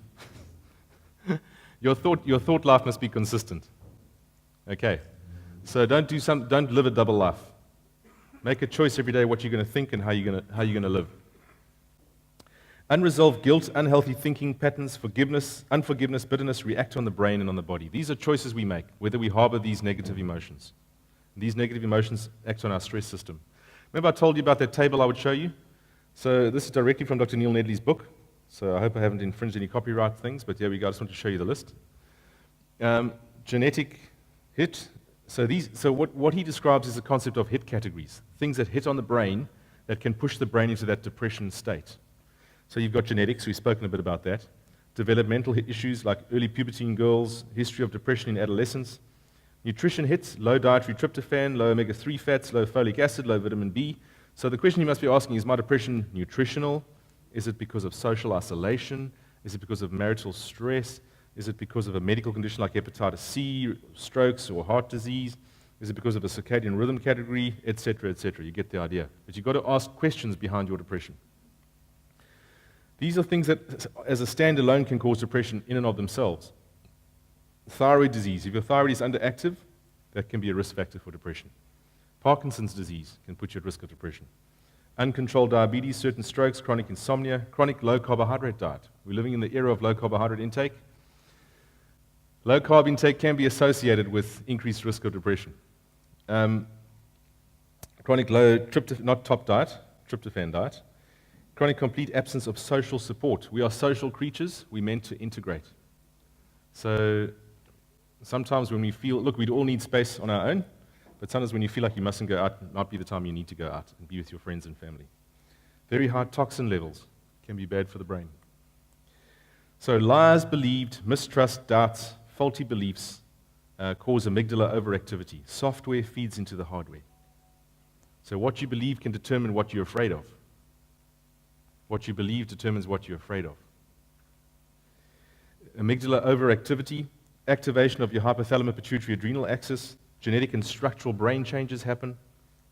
S2: Your thought life must be consistent. Okay. So don't live a double life. Make a choice every day what you're going to think and how you're going to live. Unresolved guilt, unhealthy thinking patterns, unforgiveness, bitterness react on the brain and on the body. These are choices we make, whether we harbor these negative emotions. These negative emotions act on our stress system. Remember I told you about that table I would show you? So this is directly from Dr. Neil Nedley's book. So I hope I haven't infringed any copyright things, but here we go. I just want to show you the list. Genetic hit. So what he describes is the concept of hit categories, things that hit on the brain that can push the brain into that depression state. So you've got genetics, we've spoken a bit about that. Developmental issues like early puberty in girls, history of depression in adolescence. Nutrition hits, low dietary tryptophan, low omega-3 fats, low folic acid, low vitamin B. So the question you must be asking, is my depression nutritional? Is it because of social isolation? Is it because of marital stress? Is it because of a medical condition like hepatitis C, strokes, or heart disease? Is it because of a circadian rhythm category, etc., etc.? You get the idea. But you've got to ask questions behind your depression. These are things that, as a standalone, can cause depression in and of themselves. Thyroid disease. If your thyroid is underactive, that can be a risk factor for depression. Parkinson's disease can put you at risk of depression. Uncontrolled diabetes, certain strokes, chronic insomnia, chronic low-carbohydrate diet. We're living in the era of low-carbohydrate intake. Low-carb intake can be associated with increased risk of depression. Chronic low tryptophan, not top diet, tryptophan diet. Chronic complete absence of social support. We are social creatures. We're meant to integrate. So sometimes when we feel, look, we all need space on our own, but sometimes when you feel like you mustn't go out, might be the time you need to go out and be with your friends and family. Very high toxin levels can be bad for the brain. So lies believed, mistrust, doubts, faulty beliefs cause amygdala overactivity. Software feeds into the hardware. So what you believe can determine what you're afraid of. What you believe determines what you're afraid of. Amygdala overactivity, activation of your hypothalamus pituitary adrenal axis, genetic and structural brain changes happen,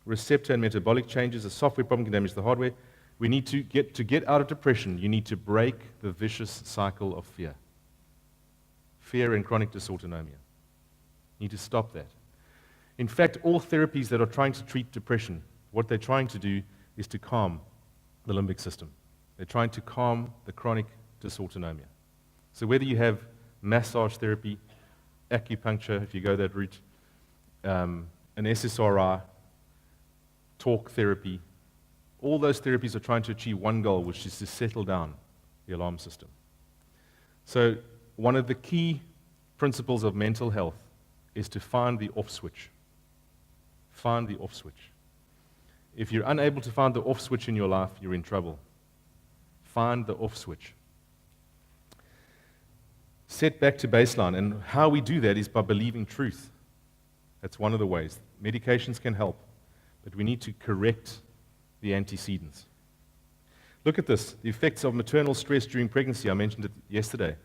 S2: receptor and metabolic changes, a software problem can damage the hardware. We need to get out of depression, you need to break the vicious cycle of fear. Fear and chronic dysautonomia. You need to stop that. In fact, all therapies that are trying to treat depression, what they're trying to do is to calm the limbic system. They're trying to calm the chronic dysautonomia. So whether you have massage therapy, acupuncture, if you go that route, an SSRI, talk therapy, all those therapies are trying to achieve one goal, which is to settle down the alarm system. So one of the key principles of mental health is to find the off switch. Find the off switch. If you're unable to find the off switch in your life, you're in trouble. Find the off switch. Set back to baseline, and how we do that is by believing truth. That's one of the ways. Medications can help, but we need to correct the antecedents. Look at this, the effects of maternal stress during pregnancy. I mentioned it yesterday.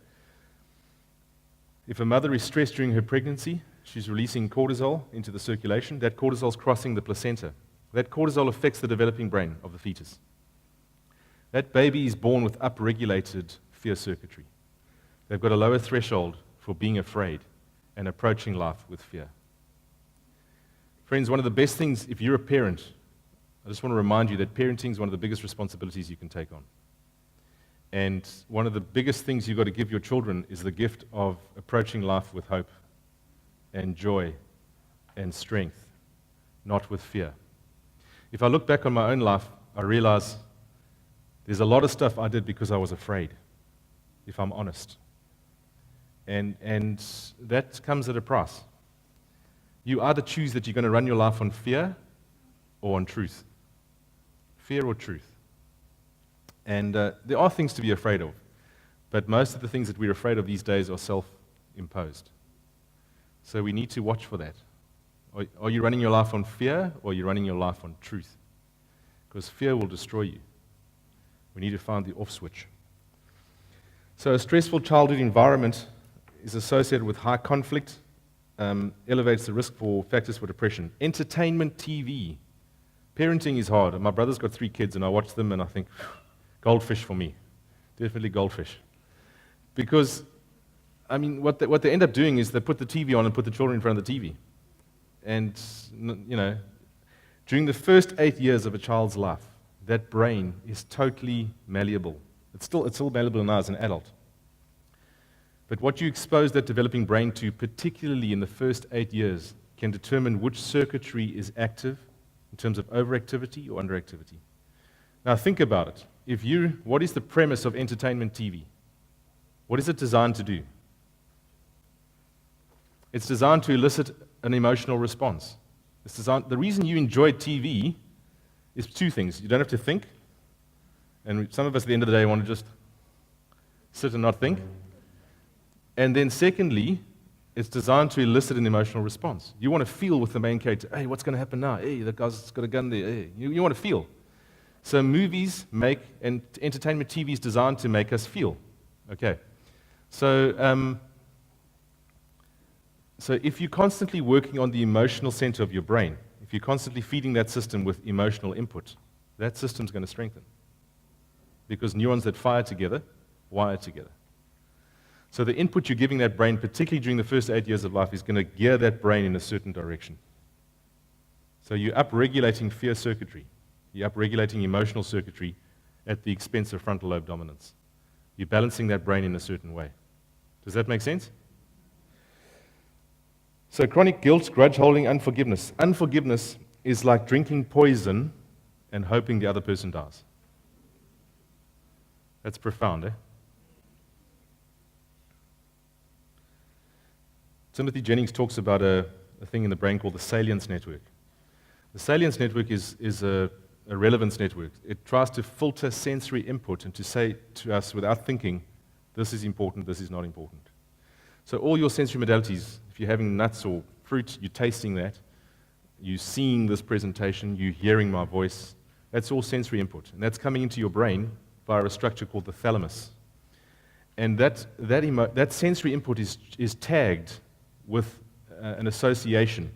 S2: If a mother is stressed during her pregnancy, she's releasing cortisol into the circulation. That cortisol is crossing the placenta. That cortisol affects the developing brain of the fetus. That baby is born with upregulated fear circuitry. They've got a lower threshold for being afraid and approaching life with fear. Friends, one of the best things, if you're a parent, I just want to remind you that parenting is one of the biggest responsibilities you can take on. And one of the biggest things you've got to give your children is the gift of approaching life with hope and joy and strength, not with fear. If I look back on my own life, I realize There's a lot of stuff I did because I was afraid, if I'm honest. And that comes at a price. You either choose that you're going to run your life on fear or on truth. Fear or truth. And there are things to be afraid of, but most of the things that we're afraid of these days are self-imposed. So we need to watch for that. Are you running your life on fear, or are you running your life on truth? Because fear will destroy you. We need to find the off switch. So a stressful childhood environment is associated with high conflict, elevates the risk for factors for depression. Entertainment TV. Parenting is hard. My brother's got 3 kids, and I watch them, and I think, goldfish for me. Definitely goldfish. Because, I mean, what they end up doing is they put the TV on and put the children in front of the TV. And, you know, during the first 8 years of a child's life, that brain is totally malleable. It's still malleable now as an adult. But what you expose that developing brain to, particularly in the first 8 years, can determine which circuitry is active in terms of overactivity or underactivity. Now think about it. What is the premise of entertainment TV? What is it designed to do? It's designed to elicit an emotional response. The reason you enjoy TV is 2 things. You don't have to think, and some of us at the end of the day want to just sit and not think. And then secondly, it's designed to elicit an emotional response. You want to feel with the main character, hey, what's going to happen now? Hey, the guy's got a gun there. Hey. You want to feel. So movies and entertainment TV is designed to make us feel. Okay. So if you're constantly working on the emotional center of your brain, if you're constantly feeding that system with emotional input, that system's going to strengthen. Because neurons that fire together, wire together. So the input you're giving that brain, particularly during the first 8 years of life, is going to gear that brain in a certain direction. So you're upregulating fear circuitry. You're upregulating emotional circuitry at the expense of frontal lobe dominance. You're balancing that brain in a certain way. Does that make sense? So chronic guilt, grudge holding, unforgiveness. Unforgiveness is like drinking poison and hoping the other person dies. That's profound, eh? Timothy Jennings talks about a thing in the brain called the salience network. The salience network is a relevance network. It tries to filter sensory input and to say to us without thinking, this is important, this is not important. So all your sensory modalities, if you're having nuts or fruit, you're tasting that, you're seeing this presentation, you're hearing my voice, that's all sensory input. And that's coming into your brain via a structure called the thalamus. And that sensory input is tagged with an association,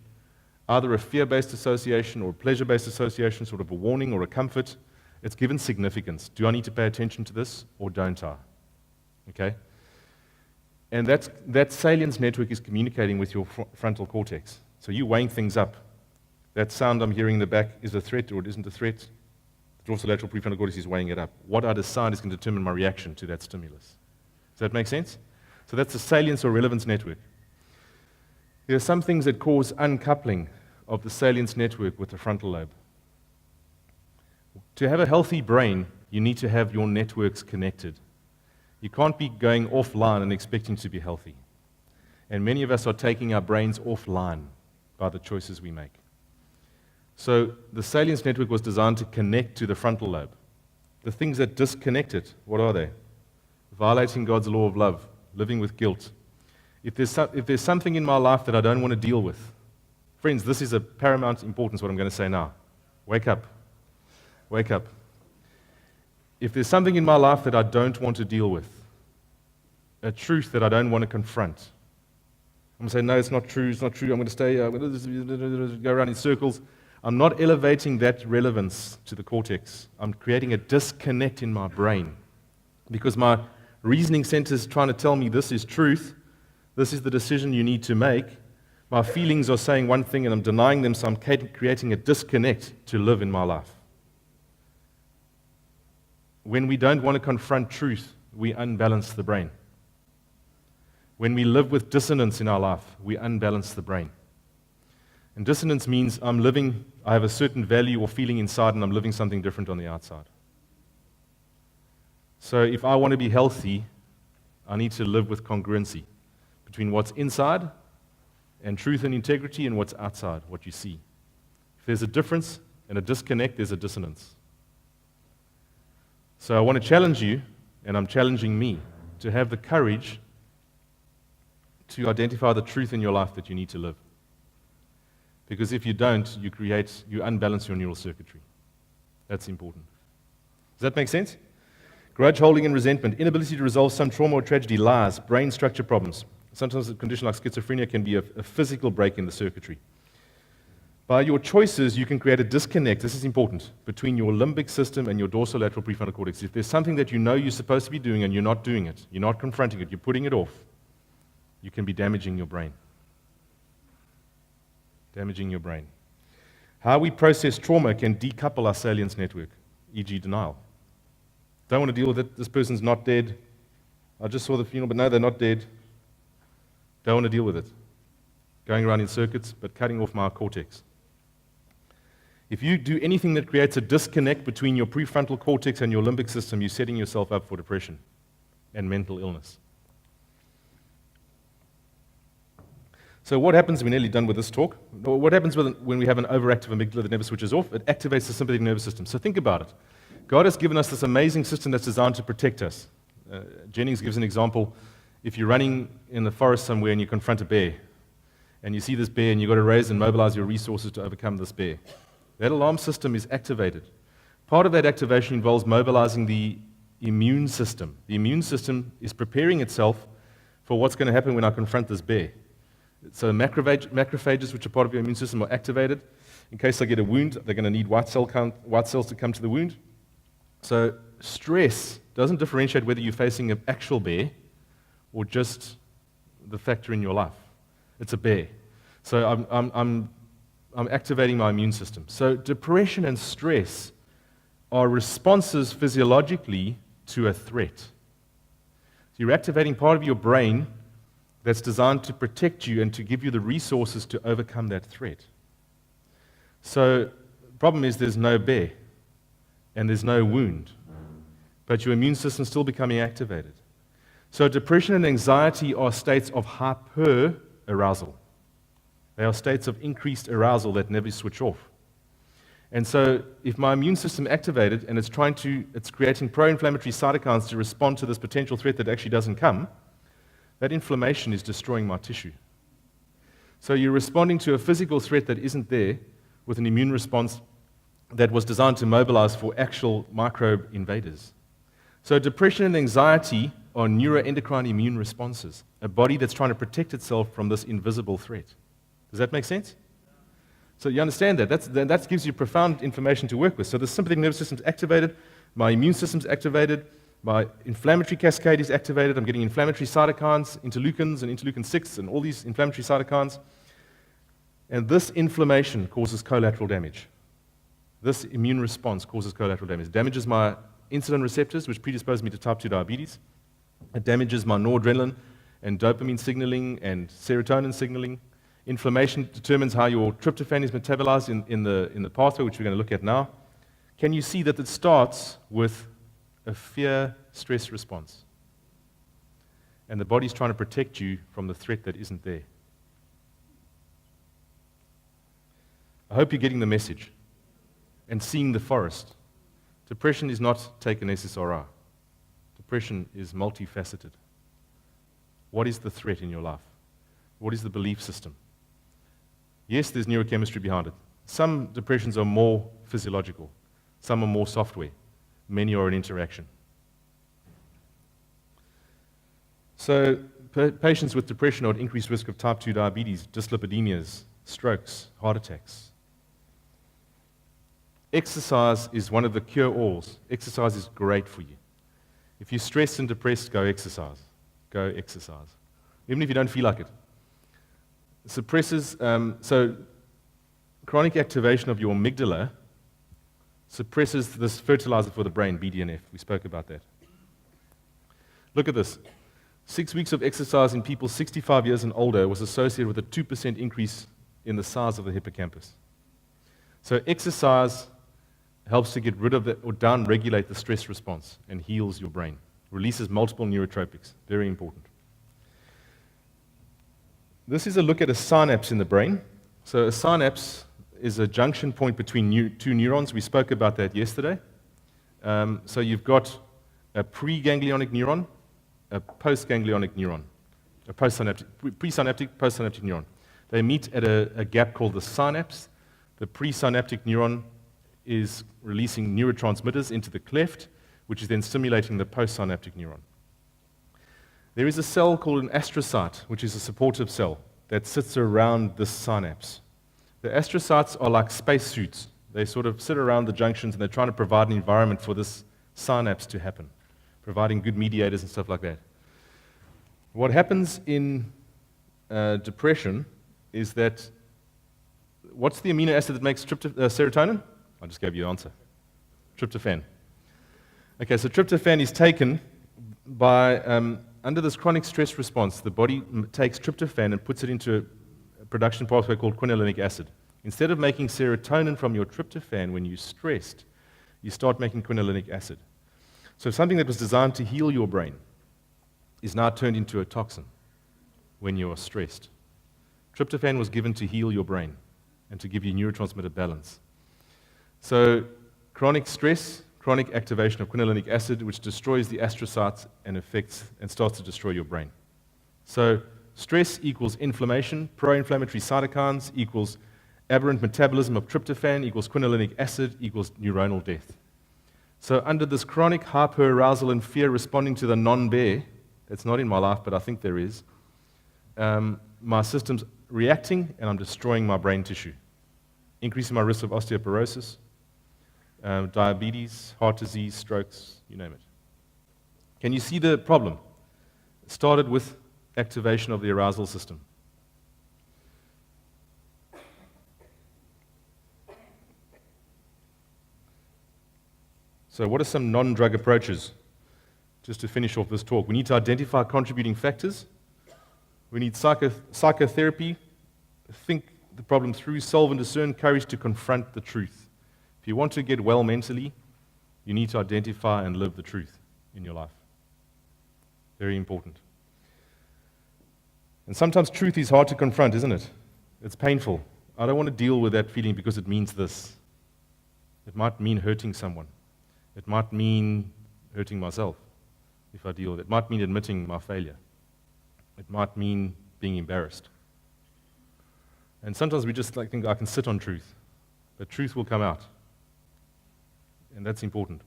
S2: either a fear-based association or a pleasure-based association, sort of a warning or a comfort. It's given significance. Do I need to pay attention to this or don't I? Okay? And that salience network is communicating with your frontal cortex. So you're weighing things up. That sound I'm hearing in the back is a threat or it isn't a threat. The dorsolateral prefrontal cortex is weighing it up. What I decide is going to determine my reaction to that stimulus. Does that make sense? So that's the salience or relevance network. There are some things that cause uncoupling of the salience network with the frontal lobe. To have a healthy brain, you need to have your networks connected. You can't be going offline and expecting to be healthy. And many of us are taking our brains offline by the choices we make. So the salience network was designed to connect to the frontal lobe. The things that disconnect it, what are they? Violating God's law of love, living with guilt. If there's something in my life that I don't want to deal with, friends, this is of paramount importance, what I'm going to say now. Wake up. Wake up. If there's something in my life that I don't want to deal with, a truth that I don't want to confront, I'm going to say, no, it's not true, I'm going to stay, I'm going to go around in circles. I'm not elevating that relevance to the cortex. I'm creating a disconnect in my brain because my reasoning center is trying to tell me this is truth, this is the decision you need to make. My feelings are saying one thing and I'm denying them, so I'm creating a disconnect to live in my life. When we don't want to confront truth, we unbalance the brain. When we live with dissonance in our life, we unbalance the brain. And dissonance means I have a certain value or feeling inside and I'm living something different on the outside. So if I want to be healthy, I need to live with congruency between what's inside and truth and integrity and what's outside, what you see. If there's a difference and a disconnect, there's a dissonance. So I want to challenge you, and I'm challenging me, to have the courage to identify the truth in your life that you need to live. Because if you don't, you unbalance your neural circuitry. That's important. Does that make sense? Grudge holding and resentment, inability to resolve some trauma or tragedy, lies, brain structure problems. Sometimes a condition like schizophrenia can be a physical break in the circuitry. By your choices, you can create a disconnect, this is important, between your limbic system and your dorsolateral prefrontal cortex. If there's something that you know you're supposed to be doing and you're not doing it, you're not confronting it, you're putting it off, you can be damaging your brain. Damaging your brain. How we process trauma can decouple our salience network, e.g. denial. Don't want to deal with it, this person's not dead. I just saw the funeral, but no, they're not dead. Don't want to deal with it. Going around in circuits, but cutting off my cortex. If you do anything that creates a disconnect between your prefrontal cortex and your limbic system, you're setting yourself up for depression and mental illness. So what happens, we're nearly done with this talk, what happens when we have an overactive amygdala that never switches off? It activates the sympathetic nervous system. So think about it. God has given us this amazing system that's designed to protect us. Jennings gives an example. If you're running in the forest somewhere and you confront a bear, and you see this bear and you've got to raise and mobilize your resources to overcome this bear, that alarm system is activated. Part of that activation involves mobilizing the immune system. The immune system is preparing itself for what's going to happen when I confront this bear. So macrophages, which are part of your immune system, are activated. In case I get a wound, they're going to need white cells to come to the wound. So stress doesn't differentiate whether you're facing an actual bear or just the factor in your life. It's a bear. So I'm activating my immune system. So depression and stress are responses physiologically to a threat. So you're activating part of your brain that's designed to protect you and to give you the resources to overcome that threat. So the problem is there's no bear and there's no wound, but your immune system's still becoming activated. So depression and anxiety are states of hyperarousal. They are states of increased arousal that never switch off. And so if my immune system activated and it's creating pro-inflammatory cytokines to respond to this potential threat that actually doesn't come, that inflammation is destroying my tissue. So you're responding to a physical threat that isn't there with an immune response that was designed to mobilize for actual microbe invaders. So depression and anxiety are neuroendocrine immune responses, a body that's trying to protect itself from this invisible threat. Does that make sense? So you understand that. That gives you profound information to work with. So the sympathetic nervous system's activated, my immune system's activated, my inflammatory cascade is activated, I'm getting inflammatory cytokines, interleukins and interleukin-6 and all these inflammatory cytokines. And this inflammation causes collateral damage. This immune response causes collateral damage. It damages my insulin receptors, which predispose me to type 2 diabetes. It damages my noradrenaline and dopamine signaling and serotonin signaling. Inflammation determines how your tryptophan is metabolized in the pathway, which we're going to look at now. Can you see that it starts with a fear-stress response? And the body's trying to protect you from the threat that isn't there. I hope you're getting the message and seeing the forest. Depression is not take an SSRI. Depression is multifaceted. What is the threat in your life? What is the belief system? Yes, there's neurochemistry behind it. Some depressions are more physiological. Some are more software. Many are an interaction. So patients with depression are at increased risk of type 2 diabetes, dyslipidemias, strokes, heart attacks. Exercise is one of the cure-alls. Exercise is great for you. If you're stressed and depressed, go exercise. Go exercise. Even if you don't feel like it. Suppresses, so chronic activation of your amygdala suppresses this fertilizer for the brain, BDNF. We spoke about that. Look at this. 6 weeks of exercise in people 65 years and older was associated with a 2% increase in the size of the hippocampus. So exercise helps to get rid of or down-regulate the stress response and heals your brain. Releases multiple neurotropics. Very important. This is a look at a synapse in the brain. So a synapse is a junction point between two neurons. We spoke about that yesterday. So you've got a preganglionic neuron, a postganglionic neuron, a presynaptic, postsynaptic neuron. They meet at a gap called the synapse. The presynaptic neuron is releasing neurotransmitters into the cleft, which is then stimulating the postsynaptic neuron. There is a cell called an astrocyte, which is a supportive cell that sits around this synapse. The astrocytes are like spacesuits. They sort of sit around the junctions and they're trying to provide an environment for this synapse to happen, providing good mediators and stuff like that. What happens in depression is that, what's the amino acid that makes serotonin? I just gave you the answer. Tryptophan. Okay, so tryptophan is taken by, under this chronic stress response, the body takes tryptophan and puts it into a production pathway called quinolinic acid. Instead of making serotonin from your tryptophan when you're stressed, you start making quinolinic acid. So something that was designed to heal your brain is now turned into a toxin when you are stressed. Tryptophan was given to heal your brain and to give you neurotransmitter balance. So chronic stress, chronic activation of quinolinic acid, which destroys the astrocytes and starts to destroy your brain. So stress equals inflammation, pro-inflammatory cytokines equals aberrant metabolism of tryptophan equals quinolinic acid equals neuronal death. So under this chronic hyperarousal and fear responding to the non-bear, that's not in my life, but I think there is, my system's reacting and I'm destroying my brain tissue, increasing my risk of osteoporosis, diabetes, heart disease, strokes, you name it. Can you see the problem? It started with activation of the arousal system. So what are some non-drug approaches? Just to finish off this talk, we need to identify contributing factors. We need psychotherapy, think the problem through, solve and discern, courage to confront the truth. If you want to get well mentally, you need to identify and live the truth in your life. Very important. And sometimes truth is hard to confront, isn't it? It's painful. I don't want to deal with that feeling because it means this. It might mean hurting someone. It might mean hurting myself if I deal with it. It might mean admitting my failure. It might mean being embarrassed. And sometimes we just think I can sit on truth, but truth will come out. And that's important.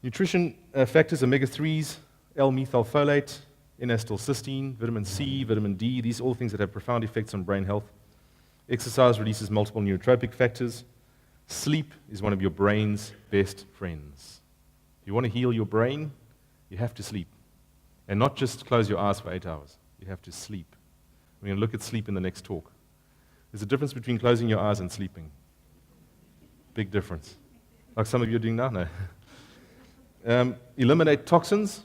S2: Nutrition factors, omega-3s, L-methylfolate, N-acetylcysteine, vitamin C, vitamin D, these are all things that have profound effects on brain health. Exercise releases multiple neurotropic factors. Sleep is one of your brain's best friends. If you want to heal your brain, you have to sleep. And not just close your eyes for 8 hours. You have to sleep. We're going to look at sleep in the next talk. There's a difference between closing your eyes and sleeping. Big difference. Like some of you are doing now? No. Eliminate toxins.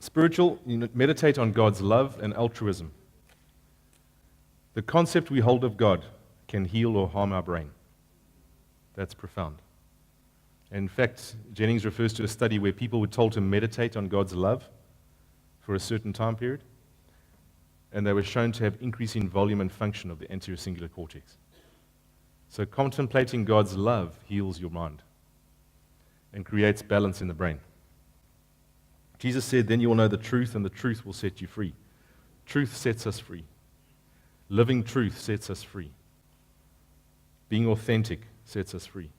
S2: Spiritual, meditate on God's love and altruism. The concept we hold of God can heal or harm our brain. That's profound. In fact, Jennings refers to a study where people were told to meditate on God's love for a certain time period, and they were shown to have increase in volume and function of the anterior cingulate cortex. So contemplating God's love heals your mind and creates balance in the brain. Jesus said, then you will know the truth, and the truth will set you free. Truth sets us free. Living truth sets us free. Being authentic sets us free.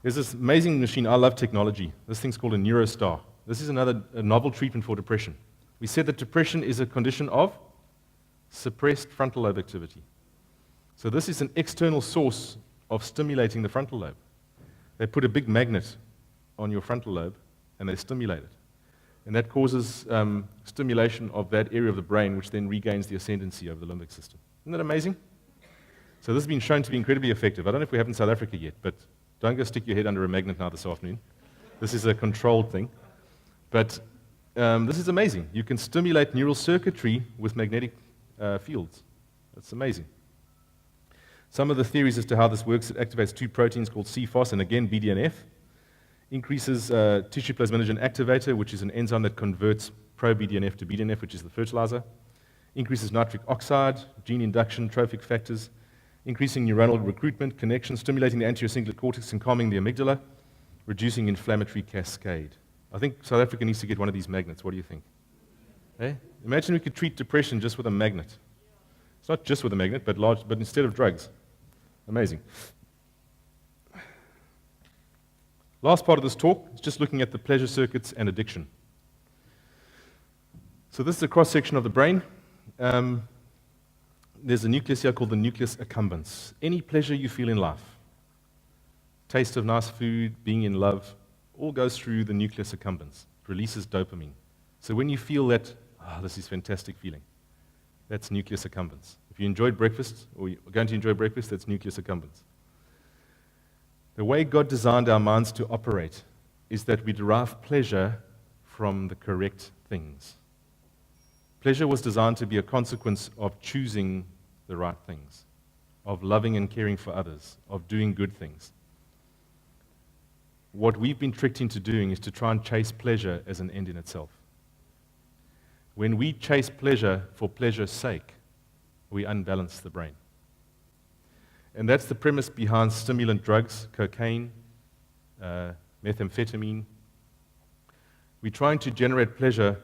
S2: There's this amazing machine. I love technology. This thing's called a NeuroStar. This is a novel treatment for depression. We said that depression is a condition of suppressed frontal lobe activity. So this is an external source of stimulating the frontal lobe. They put a big magnet on your frontal lobe and they stimulate it. And that causes stimulation of that area of the brain, which then regains the ascendancy over the limbic system. Isn't that amazing? So this has been shown to be incredibly effective. I don't know if we have in South Africa yet, but don't go stick your head under a magnet now this afternoon. This is a controlled thing. But this is amazing. You can stimulate neural circuitry with magnetic fields. That's amazing. Some of the theories as to how this works, it activates two proteins called CFOS and again BDNF. Increases tissue plasminogen activator, which is an enzyme that converts pro-BDNF to BDNF, which is the fertilizer. Increases nitric oxide, gene induction, trophic factors. Increasing neuronal recruitment, connection, stimulating the anterior cingulate cortex and calming the amygdala. Reducing inflammatory cascade. I think South Africa needs to get one of these magnets. What do you think? Eh? Imagine we could treat depression just with a magnet. It's not just with a magnet, but instead of drugs. Amazing. Last part of this talk is just looking at the pleasure circuits and addiction. So this is a cross-section of the brain. There's a nucleus here called the nucleus accumbens. Any pleasure you feel in life, taste of nice food, being in love, all goes through the nucleus accumbens. It releases dopamine. So when you feel that, this is fantastic feeling, that's nucleus accumbens. If you enjoyed breakfast, or you're going to enjoy breakfast, that's nucleus accumbens. The way God designed our minds to operate is that we derive pleasure from the correct things. Pleasure was designed to be a consequence of choosing the right things, of loving and caring for others, of doing good things. What we've been tricked into doing is to try and chase pleasure as an end in itself. When we chase pleasure for pleasure's sake, we unbalance the brain. And that's the premise behind stimulant drugs, cocaine, methamphetamine. We're trying to generate pleasure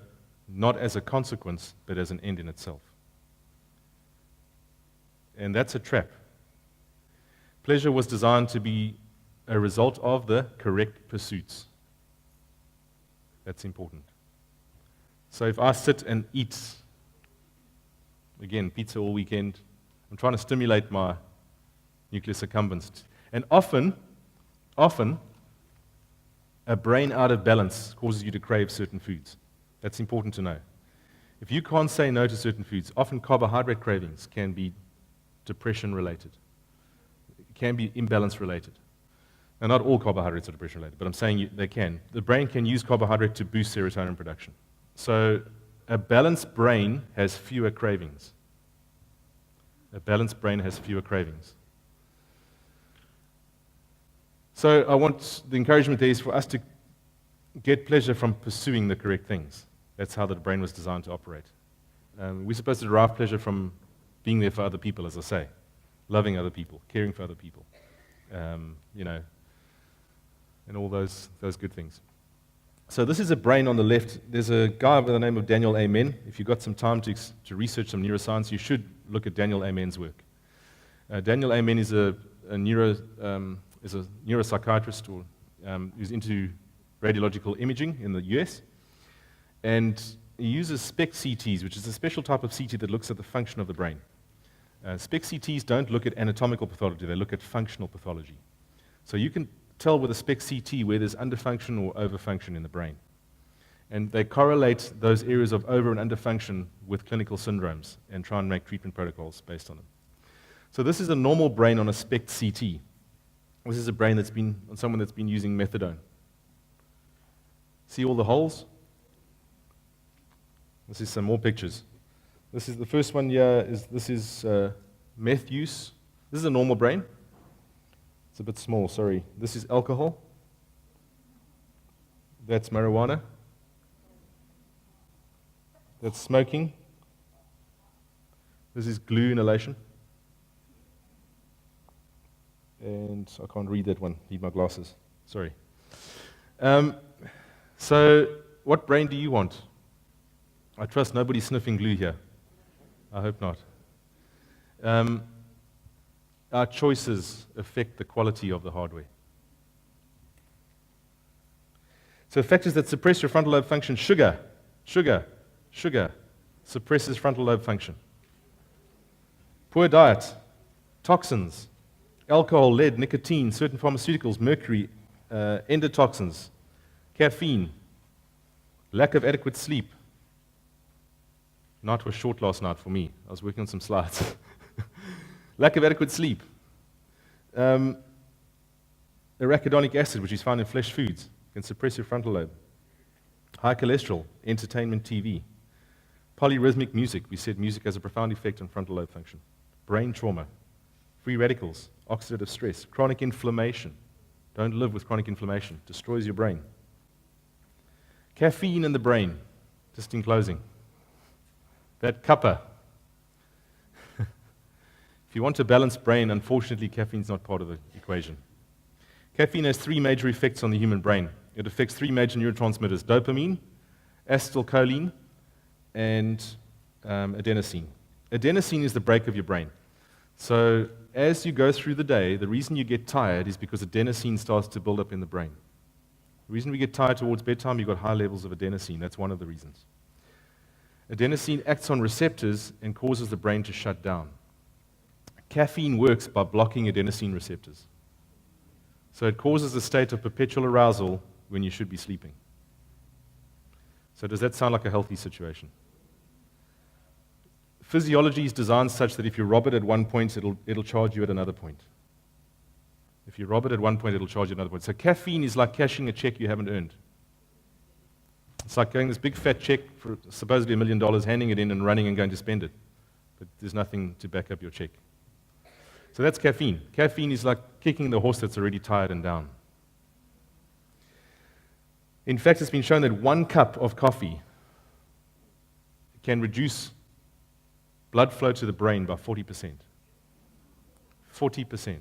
S2: not as a consequence, but as an end in itself. And that's a trap. Pleasure was designed to be a result of the correct pursuits. That's important. So if I sit and eat, again, pizza all weekend, I'm trying to stimulate my nucleus accumbens. And often, a brain out of balance causes you to crave certain foods. That's important to know. If you can't say no to certain foods, often carbohydrate cravings can be depression-related. It can be imbalance-related. Now, not all carbohydrates are depression-related, but I'm saying they can. The brain can use carbohydrate to boost serotonin production. So a balanced brain has fewer cravings. A balanced brain has fewer cravings. So the encouragement there is for us to get pleasure from pursuing the correct things. That's how the brain was designed to operate. We're supposed to derive pleasure from being there for other people, as I say, loving other people, caring for other people, and all those good things. So this is a brain on the left. There's a guy by the name of Daniel Amen. If you've got some time to research some neuroscience, you should look at Daniel Amen's work. Daniel Amen is a neuropsychiatrist who's into radiological imaging in the US. And he uses SPECT CTs, which is a special type of CT that looks at the function of the brain. SPECT CTs don't look at anatomical pathology, they look at functional pathology. So you can tell with a SPECT CT where there's underfunction or overfunction in the brain. And they correlate those areas of over and underfunction with clinical syndromes and try and make treatment protocols based on them. So this is a normal brain on a SPECT CT. This is a brain on someone that's been using methadone. See all the holes? This is some more pictures. This is the first one here. This is meth use. This is a normal brain. It's a bit small, sorry. This is alcohol. That's marijuana. That's smoking. This is glue inhalation. And I can't read that one. Need my glasses. Sorry. So, what brain do you want? I trust nobody's sniffing glue here. I hope not. Our choices affect the quality of the hardware. So factors that suppress your frontal lobe function: sugar, suppresses frontal lobe function. Poor diet, toxins, alcohol, lead, nicotine, certain pharmaceuticals, mercury, endotoxins, caffeine, lack of adequate sleep. Night was short last night for me. I was working on some slides. Lack of adequate sleep. Arachidonic acid, which is found in flesh foods, can suppress your frontal lobe. High cholesterol, entertainment, TV. Polyrhythmic music. We said music has a profound effect on frontal lobe function. Brain trauma. free radicals, oxidative stress, chronic inflammation. Don't live with chronic inflammation. Destroys your brain. Caffeine in the brain. Just in closing. That cuppa. If you want a balanced brain, unfortunately, caffeine's not part of the equation. Caffeine has three major effects on the human brain. It affects three major neurotransmitters: dopamine, acetylcholine, and adenosine. Adenosine is the brake of your brain. So as you go through the day, the reason you get tired is because adenosine starts to build up in the brain. The reason we get tired towards bedtime, you've got high levels of adenosine. That's one of the reasons. Adenosine acts on receptors and causes the brain to shut down. Caffeine works by blocking adenosine receptors. So it causes a state of perpetual arousal when you should be sleeping. So does that sound like a healthy situation? Physiology is designed such that if you rob it at one point, it'll charge you at another point. If you rob it at one point, it'll charge you at another point. So caffeine is like cashing a check you haven't earned. It's like getting this big fat check for supposedly $1 million, handing it in and running and going to spend it. But there's nothing to back up your check. So that's caffeine. Caffeine is like kicking the horse that's already tired and down. In fact, it's been shown that 1 cup of coffee can reduce blood flow to the brain by 40%. 40%.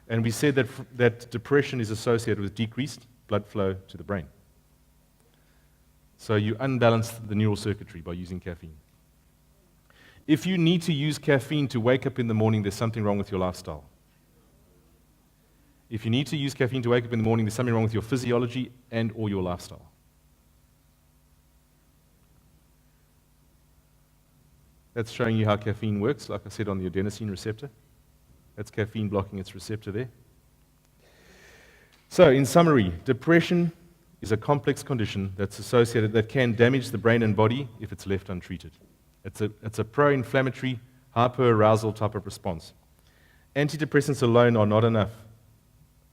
S2: And we said that depression is associated with decreased blood flow to the brain. So you unbalance the neural circuitry by using caffeine. If you need to use caffeine to wake up in the morning, there's something wrong with your lifestyle. If you need to use caffeine to wake up in the morning, there's something wrong with your physiology and or your lifestyle. That's showing you how caffeine works, like I said, on the adenosine receptor. That's caffeine blocking its receptor there. So, in summary, depression is a complex condition that's associated, that can damage the brain and body if it's left untreated. It's a pro-inflammatory, hyperarousal type of response. Antidepressants alone are not enough,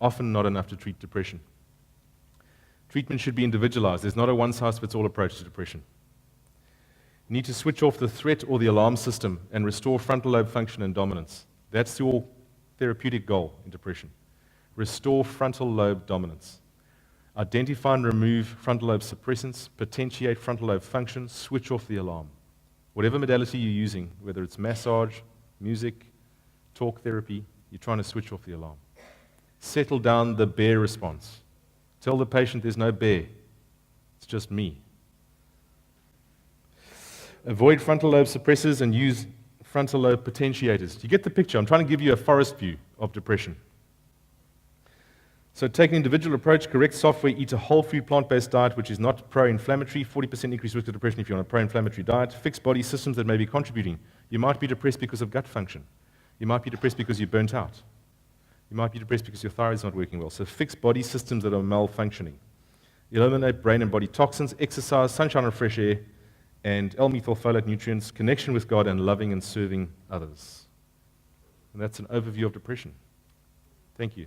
S2: often not enough to treat depression. Treatment should be individualized. There's not a one-size-fits-all approach to depression. You need to switch off the threat or the alarm system and restore frontal lobe function and dominance. That's your therapeutic goal in depression. Restore frontal lobe dominance. Identify and remove frontal lobe suppressants, potentiate frontal lobe function, switch off the alarm. Whatever modality you're using, whether it's massage, music, talk therapy, you're trying to switch off the alarm. Settle down the bear response. Tell the patient there's no bear. It's just me. Avoid frontal lobe suppressors and use frontal lobe potentiators. You get the picture. I'm trying to give you a forest view of depression. So take an individual approach, correct software, eat a whole food plant-based diet which is not pro-inflammatory, 40% increased risk of depression if you're on a pro-inflammatory diet, fix body systems that may be contributing. You might be depressed because of gut function. You might be depressed because you're burnt out. You might be depressed because your thyroid's not working well. So fix body systems that are malfunctioning. Eliminate brain and body toxins, exercise, sunshine and fresh air, and L-methylfolate nutrients, connection with God, and loving and serving others. And that's an overview of depression. Thank you.